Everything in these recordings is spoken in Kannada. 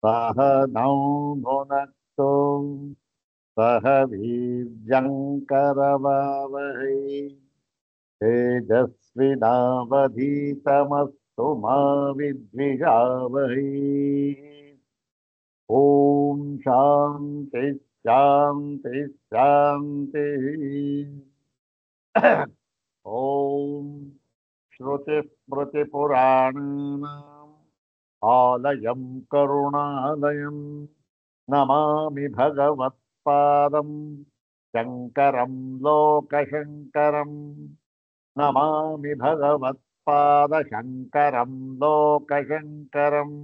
सह नौ भुनक्तु सह वीर्यङ्करवावहै तेजस्विनावधीतमस्तु मा विद्विषावहै। ओम शांति शांति शांति। ओम श्रुतिस्मृतिपुराणानाम् आलयं करुणालयं नमामि भगवत्पादं शङ्करं लोकशङ्करं। नमामि भगवत्पादशङ्करं लोकशङ्करम्।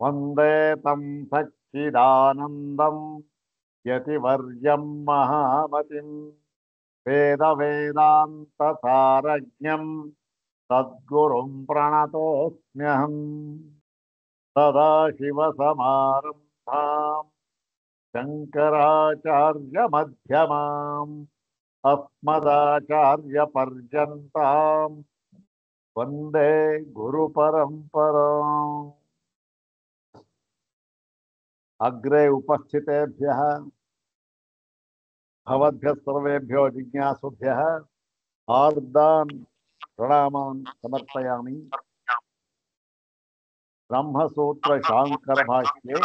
वन्दे तं सच्चिदानन्दं यतिवर्यं महामतिं वेदवेदान्तसारज्ञं सद्गुरुं प्रणतोऽस्म्यहम्। सदाशिवसमारम्भां शङ्कराचार्यमध्यमाम् अस्मदाचार्यपर्यन्तां वन्दे गुरुपरम्पराम्। अग्रे उपस्थितेभ्यः भवद्भ्यः सर्वेभ्यो जिज्ञासुभ्यः आर्दान् प्रणामान् समर्पयामि। ब्रह्मसूत्र शांकर भाष्ये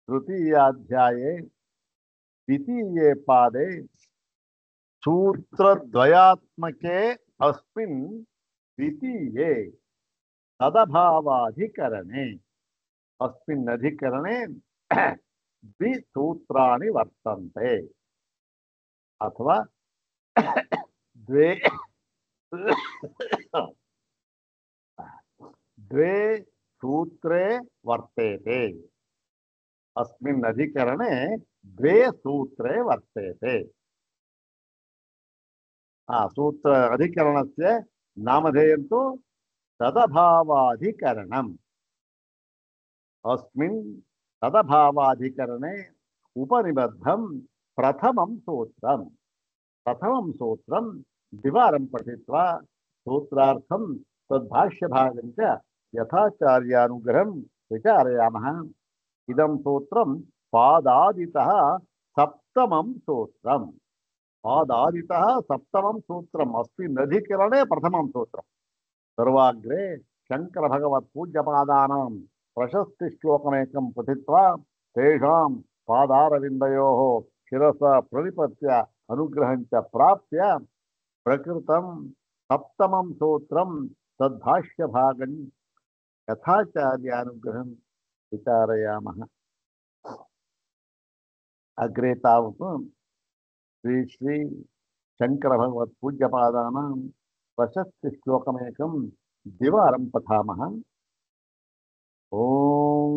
तृतीयाध्याये द्वितीये पादे सूत्रद्वयात्मके अस्मिन् द्वितीये तदभावाधिकरणे अस्मिन् अधिकरणे द्विसूत्राणि वर्तन्ते अथवा द्वे द्वे सूत्रे वर्तेते। अस्मिन् अधिकरणे द्वे सूत्रे वर्तेते। सूत्र अधिकरणस्य नामधेयं तु तदभावाधिकरणम्। अस्मिन् तदभावाधिकरणे उपनिबद्धं प्रथमं सूत्रम्। प्रथमं सूत्रं द्विवारं पठित्वा सूत्रार्थं तद्भाष्यभागं च यथाचार्यानुग्रहं विचारयामः। इदं सूत्रं पादादितः सप्तमं सूत्रम्। पादादितः सप्तमं सूत्रम् अस्मिन् अधिकरणे प्रथमं सूत्रम्। सर्वाग्रे शङ्करभगवत्पूज्यपादानां प्रशस्तिश्लोकमेकं पठित्वा तेषां पादारविन्दयोः शिरसा प्रणिपत्य अनुग्रहं च प्राप्य प्रकृतं सप्तमं सूत्रं तद्भाष्यभागं यथाचार्यानुग्रहं विचारयामः। अग्रे तावत् श्री श्री शङ्करभगवत्पूज्यपादानां प्रशस्तिश्लोकमेकं द्विवारं पठामः। ओम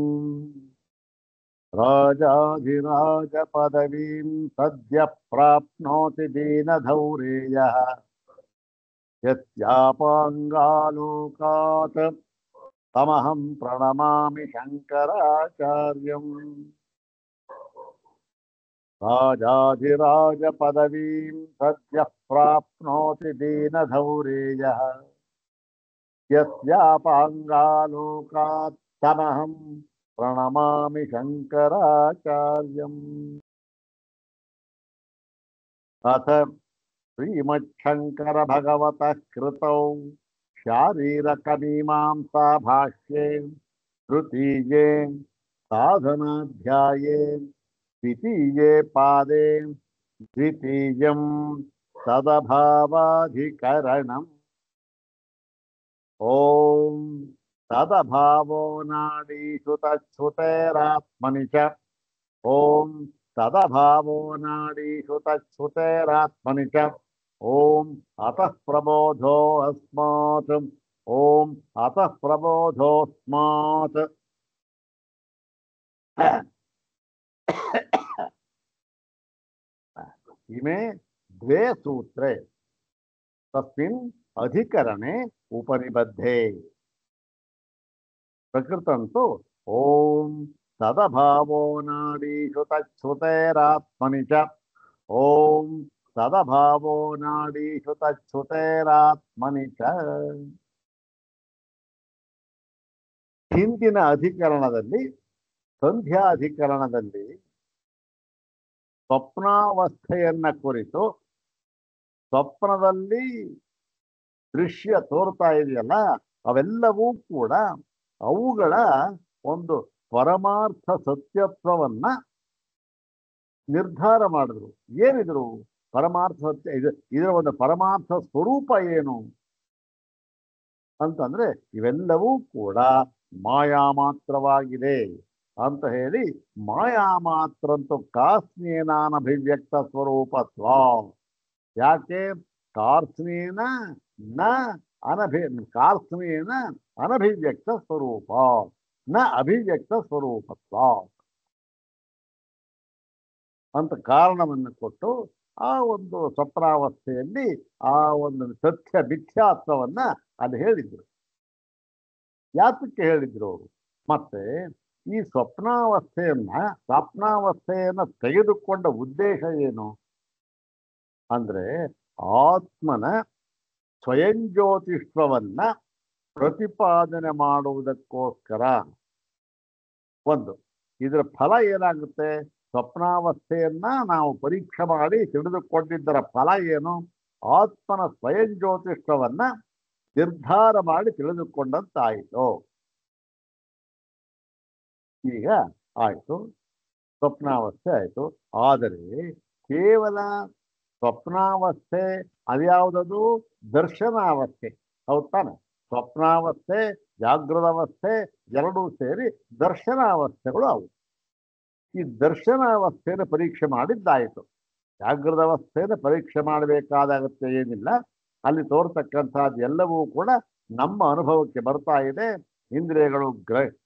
राजाधिराजपदवीं सद्यः प्राप्नोति दीनधौरेयः यस्यापाङ्गालोकात् तमहं प्रणमामि शङ्कराचार्यम्। राजाधिराजपदवीं सद्यः प्राप्नोति दीनधौरेयः यस्यापाङ्गालोकात् तमहं प्रणमामि शङ्कराचार्यम्। अथ श्रीमच्छङ्करभगवतः कृतौ शारीरकमीमांसा भाष्ये तृतीये साधनाध्याये द्वितीये पादे द्वितीयं तदभावाधिकरणम्। ओम तदभावो नाडीषु तच्छ्रुतेरात्मनि च। ओम तदभावो नाडीषु तच्छ्रुतेरात्मनि च। ओम अतः प्रबोधो अस्मात्। ओम अतः प्रबोधोऽस्मात्। इमे द्वे सूत्रे तस्मिन् अधिकरणे उपनिबद्धे। प्रकृतं तु ओम तदभावो नाडीषु तच्छ्रुतेरात्मनि च। ओम तदभावो नाडीषु तच्छ्रुतेरात्मनि च। ಹಿಂದಿನ ಅಧಿಕರಣದಲ್ಲಿ ಸಂಧ್ಯಾ ಅಧಿಕರಣದಲ್ಲಿ ಸ್ವಪ್ನಾವಸ್ಥೆಯನ್ನ ಕುರಿತು ಸ್ವಪ್ನದಲ್ಲಿ ದೃಶ್ಯ ತೋರ್ತಾ ಇದೆಯಲ್ಲ ಅವೆಲ್ಲವೂ ಕೂಡ ಅವುಗಳ ಒಂದು ಪರಮಾರ್ಥ ಸತ್ಯತ್ವವನ್ನ ನಿರ್ಧಾರ ಮಾಡಿದ್ರು. ಏನಿದ್ರು ಪರಮಾರ್ಥ ಸತ್ಯ, ಇದರ ಒಂದು ಪರಮಾರ್ಥ ಸ್ವರೂಪ ಏನು ಅಂತಂದ್ರೆ ಇವೆಲ್ಲವೂ ಕೂಡ ಮಾಯಾ ಮಾತ್ರವಾಗಿದೆ ಅಂತ ಹೇಳಿ, ಮಾಯಾ ಮಾತ್ರ ಅಂತೂ ಕಾಸ್ನೇನಾನಭಿವ್ಯಕ್ತ ಸ್ವರೂಪತ್ವ. ಯಾಕೆ ಕಾರ್ಸ್ನೇನ ನ ಕಾರ್ಸ್ನೇನ ಅನಭಿವ್ಯಕ್ತ ಸ್ವರೂಪ ನ ಅಭಿವ್ಯಕ್ತ ಸ್ವರೂಪತ್ವ ಅಂತ ಕಾರಣವನ್ನು ಕೊಟ್ಟು ಆ ಒಂದು ಸ್ವಪ್ನಾವಸ್ಥೆಯಲ್ಲಿ ಆ ಒಂದು ಸತ್ಯ ಮಿಥ್ಯಾತ್ವವನ್ನ ಅಲ್ಲಿ ಹೇಳಿದ್ರು. ಯಾತಕ್ಕೆ ಹೇಳಿದ್ರು ಅವರು? ಮತ್ತೆ ಈ ಸ್ವಪ್ನಾವಸ್ಥೆಯನ್ನ ತೆಗೆದುಕೊಂಡ ಉದ್ದೇಶ ಏನು ಅಂದ್ರೆ ಆತ್ಮನ ಸ್ವಯಂ ಜ್ಯೋತಿಷ್ವವನ್ನ ಪ್ರತಿಪಾದನೆ ಮಾಡುವುದಕ್ಕೋಸ್ಕರ. ಒಂದು ಇದರ ಫಲ ಏನಾಗುತ್ತೆ? ಸ್ವಪ್ನಾವಸ್ಥೆಯನ್ನ ನಾವು ಪರೀಕ್ಷೆ ಮಾಡಿ ತಿಳಿದುಕೊಂಡಿದ್ದರ ಫಲ ಏನು? ಆತ್ಮನ ಸ್ವಯಂ ಜ್ಯೋತಿಷ್ವವನ್ನ ನಿರ್ಧಾರ ಮಾಡಿ ತಿಳಿದುಕೊಂಡಂತಾಯಿತು. ಈಗ ಆಯ್ತು, ಸ್ವಪ್ನಾವಸ್ಥೆ ಆಯ್ತು. ಆದರೆ ಕೇವಲ ಸ್ವಪ್ನಾವಸ್ಥೆ ಅದ್ಯಾವುದದು? ದರ್ಶನಾವಸ್ಥೆ. ಹೌದ್ ತಾನೆ? ಸ್ವಪ್ನಾವಸ್ಥೆ ಜಾಗೃತಾವಸ್ಥೆ ಎರಡೂ ಸೇರಿ ದರ್ಶನಾವಸ್ಥೆಗಳು ಅವು. ಈ ದರ್ಶನಾವಸ್ಥೆಯನ್ನು ಪರೀಕ್ಷೆ ಮಾಡಿದ್ದಾಯಿತು. ಜಾಗೃತಾವಸ್ಥೆಯನ್ನು ಪರೀಕ್ಷೆ ಮಾಡಬೇಕಾದ ಅಗತ್ಯ ಏನಿಲ್ಲ. ಅಲ್ಲಿ ತೋರ್ತಕ್ಕಂಥದ್ದು ಎಲ್ಲವೂ ಕೂಡ ನಮ್ಮ ಅನುಭವಕ್ಕೆ ಬರ್ತಾ ಇದೆ, ಇಂದ್ರಿಯಗಳು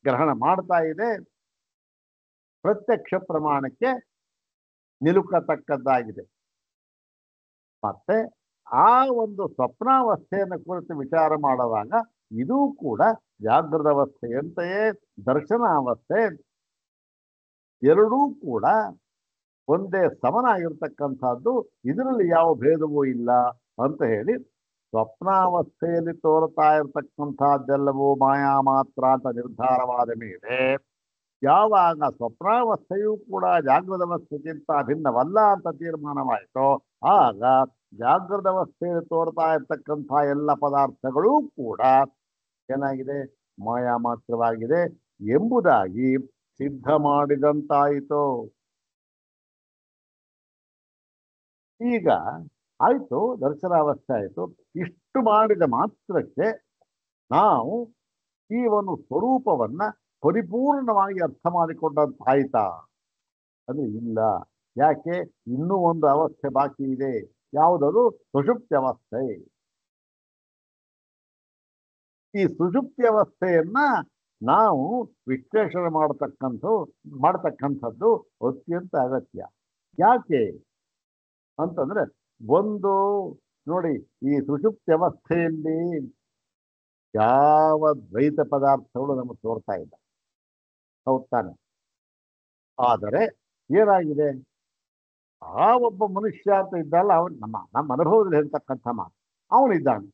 ಗ್ರಹಣ ಮಾಡ್ತಾ ಇದೆ, ಪ್ರತ್ಯಕ್ಷ ಪ್ರಮಾಣಕ್ಕೆ ನಿಲುಕತಕ್ಕದ್ದಾಗಿದೆ. ಮತ್ತೆ ಆ ಒಂದು ಸ್ವಪ್ನಾವಸ್ಥೆಯನ್ನು ಕುರಿತು ವಿಚಾರ ಮಾಡುವಾಗ ಇದೂ ಕೂಡ ಜಾಗೃತಾವಸ್ಥೆಯಂತೆಯೇ ದರ್ಶನಾವಸ್ಥೆ ಎರಡೂ ಕೂಡ ಒಂದೇ ಸಮನಾಗಿರ್ತಕ್ಕಂಥದ್ದು. ಇದರಲ್ಲಿ ಯಾವ ಭೇದವೂ ಇಲ್ಲ ಅಂತ ಹೇಳಿ ಸ್ವಪ್ನಾವಸ್ಥೆಯಲ್ಲಿ ತೋರ್ತಾ ಇರತಕ್ಕಂಥದ್ದೆಲ್ಲವೂ ಮಾಯಾ ಮಾತ್ರ ಅಂತ ನಿರ್ಧಾರವಾದ ಮೇಲೆ ಯಾವಾಗ ಸ್ವಪ್ನಾವಸ್ಥೆಯೂ ಕೂಡ ಜಾಗೃತಾವಸ್ಥೆಗಿಂತ ಭಿನ್ನವಲ್ಲ ಅಂತ ತೀರ್ಮಾನವಾಯಿತೋ ಆಗ ಜಾಗೃತಾವಸ್ಥೆಯಲ್ಲಿ ತೋರ್ತಾ ಇರ್ತಕ್ಕಂಥ ಎಲ್ಲ ಪದಾರ್ಥಗಳೂ ಕೂಡ ಏನಾಗಿದೆ? ಮಾಯಾ ಮಾತ್ರವಾಗಿದೆ ಎಂಬುದಾಗಿ ಸಿದ್ಧ ಮಾಡಿದಂತಾಯಿತು. ಈಗ ಆಯ್ತು, ದರ್ಶನಾವಸ್ಥೆ ಆಯಿತು. ಇಷ್ಟು ಮಾಡಿದ ಮಾತ್ರಕ್ಕೆ ನಾವು ಈ ಒಂದು ಸ್ವರೂಪವನ್ನ ಪರಿಪೂರ್ಣವಾಗಿ ಅರ್ಥ ಮಾಡಿಕೊಂಡಂತಾಯ್ತಾ? ಅದು ಇಲ್ಲ. ಯಾಕೆ? ಇನ್ನೂ ಒಂದು ಅವಸ್ಥೆ ಬಾಕಿ ಇದೆ. ಯಾವುದದು? ಸುಷುಪ್ತಿ ಅವಸ್ಥೆ. ಈ ಸುಷುಪ್ತಿ ಅವಸ್ಥೆಯನ್ನ ನಾವು ವಿಶ್ಲೇಷಣೆ ಮಾಡತಕ್ಕಂಥದ್ದು ಅತ್ಯಂತ ಅಗತ್ಯ. ಯಾಕೆ ಅಂತಂದ್ರೆ ಒಂದು ನೋಡಿ, ಈ ಸುಷುಪ್ತಿ ಅವಸ್ಥೆಯಲ್ಲಿ ಯಾವ ದ್ವೈತ ಪದಾರ್ಥಗಳು ನಮಗೆ ತೋರ್ತಾ ಇಲ್ಲ. ಹೌದ್ ತಾನೆ? ಆದರೆ ಏನಾಗಿದೆ? ಆ ಒಬ್ಬ ಮನುಷ್ಯ ಅಂತ ಇದ್ದಲ್ಲ, ಅವನು ನಮ್ಮ ಅನುಭವದಲ್ಲಿ ಹೇಳ್ತಕ್ಕಂಥ ಮಾತು, ಅವನಿದ್ದಾನೆ.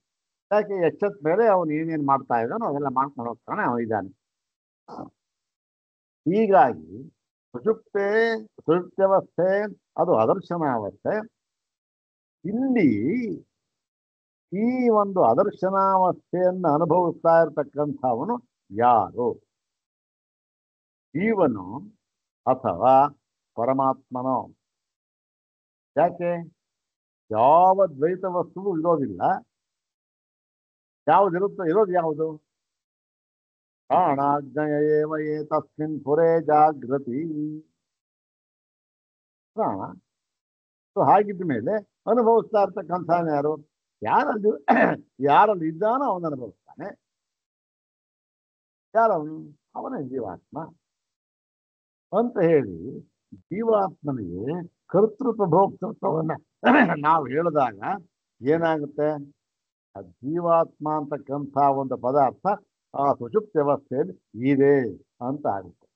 ಯಾಕೆ? ಎಚ್ಚೆತ್ತ ಮೇಲೆ ಅವನು ಏನೇನು ಮಾಡ್ತಾ ಇದ್ದಾನೋ ಅದೆಲ್ಲ ಮಾಡ್ಕೊಂಡು ಹೋಗ್ತಾನೆ, ಅವನಿದ್ದಾನೆ. ಹೀಗಾಗಿ ಸುಷುಪ್ತ್ಯವಸ್ಥೆ ಅದು ಅದರ್ಶನಾವಸ್ಥೆ. ಇಲ್ಲಿ ಈ ಒಂದು ಅದರ್ಶನಾವಸ್ಥೆಯನ್ನು ಅನುಭವಿಸ್ತಾ ಇರತಕ್ಕಂಥವನು ಯಾರು? ಜೀವನು ಅಥವಾ ಪರಮಾತ್ಮನೋ? ಯಾಕೆ? ಯಾವ ದ್ವೈತ ವಸ್ತುವು ಇರೋದಿಲ್ಲ. ಯಾವುದಿರುತ್ತೋ ಇರೋದು ಯಾವುದು? ಪ್ರಾಣಾಜ್ಞಯ ಏವ ಏತಸ್ಮಿನ್ ಪುರೇ ಜಾಗೃತಿ. ಪ್ರಾಣ. ಹಾಗಿದ್ದ ಮೇಲೆ ಅನುಭವಿಸ್ತಾ ಇರ್ತಕ್ಕಂಥ ಯಾರು? ಯಾರಲ್ಲಿ ಇದ್ದಾನೋ ಅವನು ಅನುಭವಿಸ್ತಾನೆ. ಯಾರವನು? ಅವನೇ ಜೀವಾತ್ಮ ಅಂತ ಹೇಳಿ ಜೀವಾತ್ಮನಿಗೆ ಕರ್ತೃತ್ವ ಭೋಕ್ತೃತ್ವವನ್ನ ನಾವು ಹೇಳಿದಾಗ ಏನಾಗುತ್ತೆ? ಆ ಜೀವಾತ್ಮ ಅಂತಕ್ಕಂಥ ಒಂದು ಪದಾರ್ಥ ಆ ಸುಷುಪ್ತಿ ವ್ಯವಸ್ಥೆಯಲ್ಲಿ ಇದೆ ಅಂತ ಆಗುತ್ತೆ.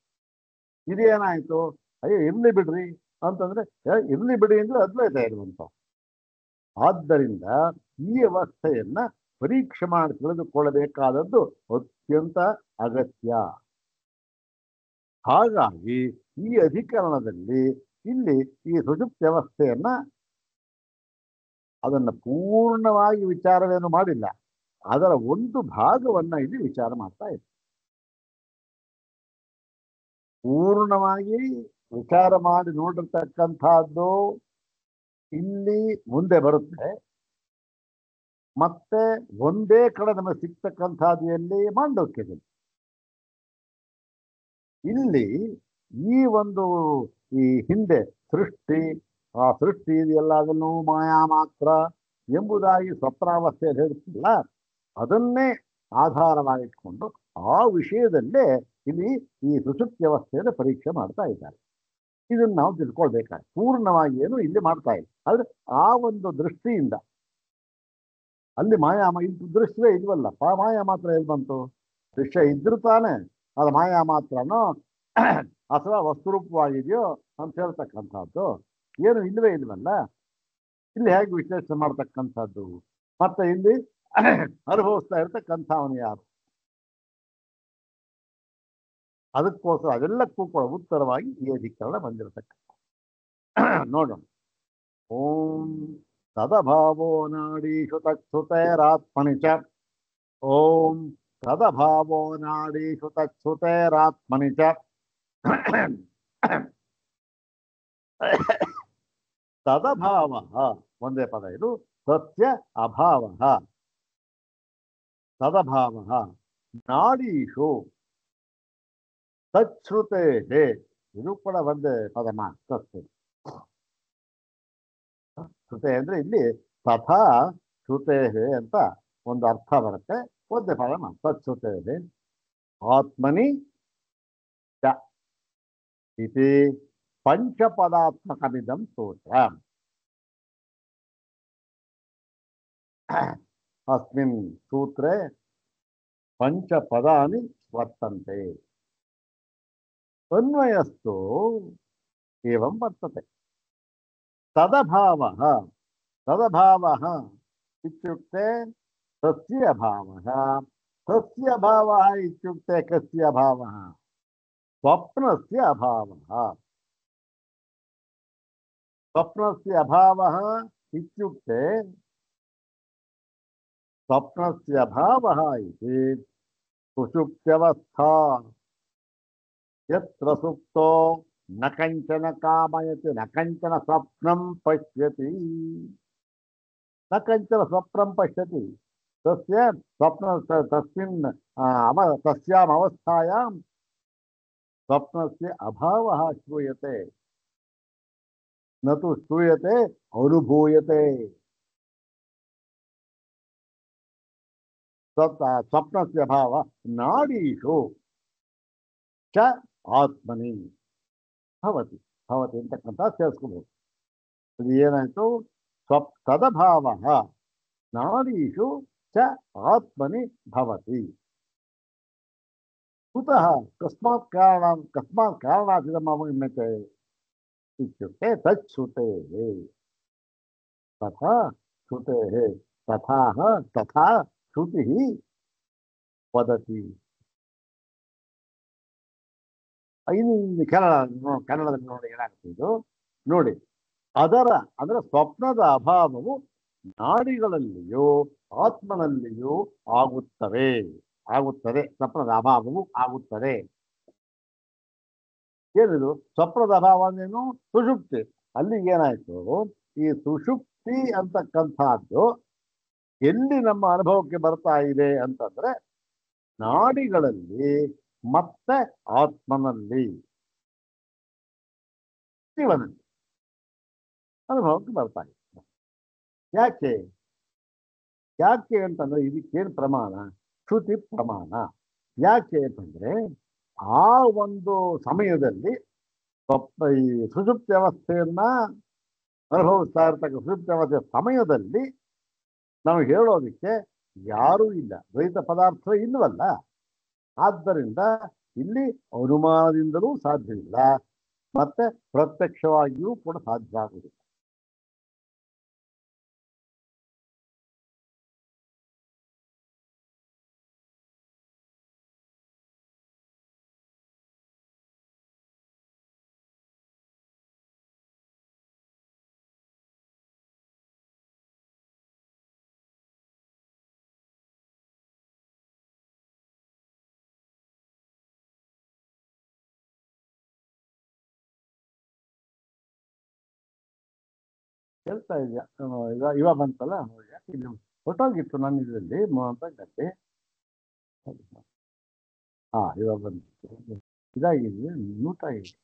ಇದೇನಾಯ್ತು? ಅಯ್ಯೋ ಇರ್ಲಿ ಬಿಡ್ರಿ ಅಂತಂದ್ರೆ ಇರ್ಲಿ ಬಿಡಿ ಅಂದ್ರೆ ಅದ್ವೈತ ಇರುವಂತ. ಆದ್ದರಿಂದ ಈ ಅವಸ್ಥೆಯನ್ನ ಪರೀಕ್ಷೆ ಮಾಡಿ ತಿಳಿದುಕೊಳ್ಳಬೇಕಾದದ್ದು ಅತ್ಯಂತ ಅಗತ್ಯ. ಹಾಗಾಗಿ ಈ ಅಧಿಕರಣದಲ್ಲಿ ಇಲ್ಲಿ ಈ ಸುಷುಪ್ತ್ಯವಸ್ಥೆಯನ್ನ ಅದನ್ನು ಪೂರ್ಣವಾಗಿ ವಿಚಾರವೇನು ಮಾಡಿಲ್ಲ, ಅದರ ಒಂದು ಭಾಗವನ್ನ ಇಲ್ಲಿ ವಿಚಾರ ಮಾಡ್ತಾ ಇದೆ. ಪೂರ್ಣವಾಗಿ ವಿಚಾರ ಮಾಡಿ ನೋಡಿರ್ತಕ್ಕಂಥದ್ದು ಇಲ್ಲಿ ಮುಂದೆ ಬರುತ್ತೆ. ಮತ್ತೆ ಒಂದೇ ಕಡೆ ನಮಗೆ ಸಿಗ್ತಕ್ಕಂಥದ್ದು ಎಲ್ಲಿ ಮಾಂಡವ್ಯಕ್ಯದಲ್ಲಿ. ಇಲ್ಲಿ ಈ ಒಂದು ಈ ಹಿಂದೆ ಸೃಷ್ಟಿ, ಆ ಸೃಷ್ಟಿ ಇದೆಯಲ್ಲ ಅದನ್ನು ಮಾಯಾ ಮಾತ್ರ ಎಂಬುದಾಗಿ ಸ್ವಪ್ನಾವಸ್ಥೆಯಲ್ಲಿ ಹೇಳ್ತಿಲ್ಲ, ಅದನ್ನೇ ಆಧಾರವಾಗಿಟ್ಕೊಂಡು ಆ ವಿಷಯದಲ್ಲೇ ಇಲ್ಲಿ ಈ ಸುಷುಪ್ತ್ಯವಸ್ಥೆಯನ್ನು ಪರೀಕ್ಷೆ ಮಾಡ್ತಾ ಇದ್ದಾರೆ. ಇದನ್ನು ನಾವು ತಿಳ್ಕೊಳ್ಬೇಕಾದ್ರೆ ಪೂರ್ಣವಾಗಿ ಏನು ಇಲ್ಲಿ ಮಾಡ್ತಾ ಇಲ್ಲ. ಆದ್ರೆ ಆ ಒಂದು ದೃಷ್ಟಿಯಿಂದ ಅಲ್ಲಿ ಇದು ದೃಶ್ಯವೇ ಇಲ್ವಲ್ಲ, ಮಾಯಾ ಮಾತ್ರ ಎಲ್ಲಿ ಬಂತು? ದೃಶ್ಯ ಇದ್ರೂ ತಾನೆ ಅದು ಮಾಯಾ ಮಾತ್ರನೋ ಅಥವಾ ವಸ್ತುರೂಪವಾಗಿದೆಯೋ ಅಂತ ಹೇಳ್ತಕ್ಕಂಥದ್ದು ಏನು ಇಲ್ವೇ ಇಲ್ವಲ್ಲ. ಇಲ್ಲಿ ಹೇಗೆ ವಿಶ್ಲೇಷಣೆ ಮಾಡ್ತಕ್ಕಂಥದ್ದು? ಮತ್ತೆ ಇಲ್ಲಿ ಅನುಭವಿಸ್ತಾ ಇರ್ತಕ್ಕಂಥ ಅವನು ಯಾರು? ಅದಕ್ಕೋಸ್ಕರ ಅದೆಲ್ಲಕ್ಕೂ ಕೂಡ ಉತ್ತರವಾಗಿ ಈ ಅಧಿಕರಣ ಬಂದಿರತಕ್ಕಂಥ ನೋಡೋಣ. ಓಂ ತದಭಾವೋ ನಾಡೀಷು ತತ್ಸುತೈರಾತ್ಮನಿ ಚ. ಓಂ ತದಭಾವೋ ನಾಡೀಷು ತತ್ಸುತೈರಾತ್ಮನಿ ಚ. ತದಭಾವ ಒಂದೇ ಪದ ಇದು. ಸತ್ಯ ಅಭಾವ. ತದಭಾವ ನಾಡೀಷು ತಚ್ಛ್ರುತೆ. ಇದು ಕೂಡ ಒಂದೇ ಪದ ಮಾತ್ರ. ಶ್ರುತೆ ಅಂದ್ರೆ ಇಲ್ಲಿ ತಥಾ ಶ್ರುತೆ ಅಂತ ಒಂದು ಅರ್ಥ ಬರುತ್ತೆ. ಒಂದೇ ಪದ ತಚ್ಛ್ರುತೆ ಆತ್ಮನಿ ಚ ಇತಿ ಪಂಚಪದಾತ್ಮಕಮಿದಂ ಸೂತ್ರ. ಅಸ್ಮಿನ್ ಸೂತ್ರೆ ಪಂಚಪದಾನಿ ವರ್ತಂತೆ. ಅನ್ವಯಸ್ತು ಏವಂ ವರ್ತತೆ. ತದಭಾವಃ ತದಭಾವಃ ಇತ್ಯುಕ್ತೆ ತಸ್ಯ ಅಭಾವಃ. ತಸ್ಯ ಅಭಾವಃ ಇತ್ಯುಕ್ತೆ ಕಸ್ಯ ಅಭಾವಃ? ಸ್ವಪ್ನಸ್ಯ ಅಭಾವಃ. ಸ್ವಪ್ನಸ್ಯ ಅಭಾವಃ ಇತ್ಯುಕ್ತೆ ಸ್ವಪ್ನಸ್ಯ ಅಭಾವಃ ಇತಿ ಸುಷುಪ್ತ್ಯವಸ್ಥಾ ಯತ್ರ ಸುಪ್ತೋ ನ ಕಂಚನ ಕಾಮಯತಿ ನ ಕಂಚನ ಸ್ವಪ್ನಂ ಪಶ್ಯತಿ. ನ ಕಂಚನ ಸ್ವಪ್ನಂ ಪಶ್ಯತಿ. ತಸ್ಯ ಸ್ವಪ್ನ ತಸ್ಮಿನ್ ತಸ್ಯಾಂ ಅವಸ್ಥಾಯಾಂ ಸ್ವಪ್ನಸ್ಯ ಅಭಾವಃ ಶ್ರೂಯತೆ ನ ತು ಶ್ರೂಯತೆ ಅನುಭೂಯತೆ. ಸ್ವಪ್ನಸ್ಯ ಅಭಾವ ನಾಡೀಷು ಚ ಆತ್ಮನಿ ಭವತಿ. ಭವತಿ ಅಂತಕ್ಕಂಥ ಸೇರಿಸ್ಕೋಬಹುದು. ಇದು ಏನಾಯ್ತು? ತದಭಾವ ನಾಡೀಷು ಚ ಆತ್ಮನಿ ಭವತಿ. ಕುತಃ ಕಸ್ಮಾತ್ ಕಾರಣಾತ್ ಇದಂ ಅವಗಮ್ಯತೆ ಇತ್ಯುಕ್ತೆ ತಚ್ಛ್ರುತೆ. ತಥಾ ಶ್ರುತೆ ತಥಾ ಶ್ರುತಿ ವದತಿ. ಇನ್ನು ಕನ್ನಡದಲ್ಲಿ ನೋಡಿ ಏನಾಗ್ತದೆ ಇದು ನೋಡಿ. ಅದರ ಸ್ವಪ್ನದ ಅಭಾವವು ನಾಡಿಗಳಲ್ಲಿಯೂ ಆತ್ಮನಲ್ಲಿಯೂ ಆಗುತ್ತದೆ. ಸ್ವಪ್ನದ ಅಭಾವವು ಆಗುತ್ತದೆ. ಏನಿದು ಸ್ವಪ್ನದ ಅಭಾವ ಅಂದ್ರೇನು? ಸುಷುಪ್ತಿ. ಅಲ್ಲಿ ಏನಾಯ್ತು? ಈ ಸುಷುಪ್ತಿ ಅಂತಕ್ಕಂಥದ್ದು ಎಲ್ಲಿ ನಮ್ಮ ಅನುಭವಕ್ಕೆ ಬರ್ತಾ ಇದೆ ಅಂತಂದ್ರೆ ನಾಡಿಗಳಲ್ಲಿ ಮತ್ತೆ ಆತ್ಮನಲ್ಲಿ, ಜೀವನಲ್ಲಿ ಅನುಭವಕ್ಕೆ ಬರ್ತಾ ಇದೆ. ಯಾಕೆ ಅಂತಂದ್ರೆ ಇದಕ್ಕೇನು ಪ್ರಮಾಣ? ಶ್ರುತಿ ಪ್ರಮಾಣ. ಯಾಕೆ ಅಂತಂದ್ರೆ ಆ ಒಂದು ಸಮಯದಲ್ಲಿ ಈ ಸುಷುಪ್ತಿ ಅವಸ್ಥೆಯನ್ನ ಅನುಭವಿಸ್ತಾ ಇರ್ತಕ್ಕ ಸುಷುಪ್ತಿ ಅವಸ್ಥೆಯ ಸಮಯದಲ್ಲಿ ನಾವು ಹೇಳೋದಕ್ಕೆ ಯಾರೂ ಇಲ್ಲ, ದ್ವೈತ ಪದಾರ್ಥ ಇಲ್ಲವಲ್ಲ. ಆದ್ದರಿಂದ ಇಲ್ಲಿ ಅನುಮಾನದಿಂದಲೂ ಸಾಧ್ಯವಿಲ್ಲ, ಮತ್ತೆ ಪ್ರತ್ಯಕ್ಷವಾಗಿಯೂ ಕೂಡ ಸಾಧ್ಯ ಆಗುವುದಿಲ್ಲ. ಕೇಳ್ತಾ ಇದೆಯಾ? ಇವಾಗ ಬಂತಲ್ಲ, ಯಾಕೆ ಇದು ಹೊರಟೋಗಿತ್ತು ನನ್ನ ಇದರಲ್ಲಿ ಮೊಬೈಲಲ್ಲಿ. ಇವಾಗ ಬಂತು, ಇದಾಗಿದೆ, ಮ್ಯೂಟ್ ಆಗಿದೆ.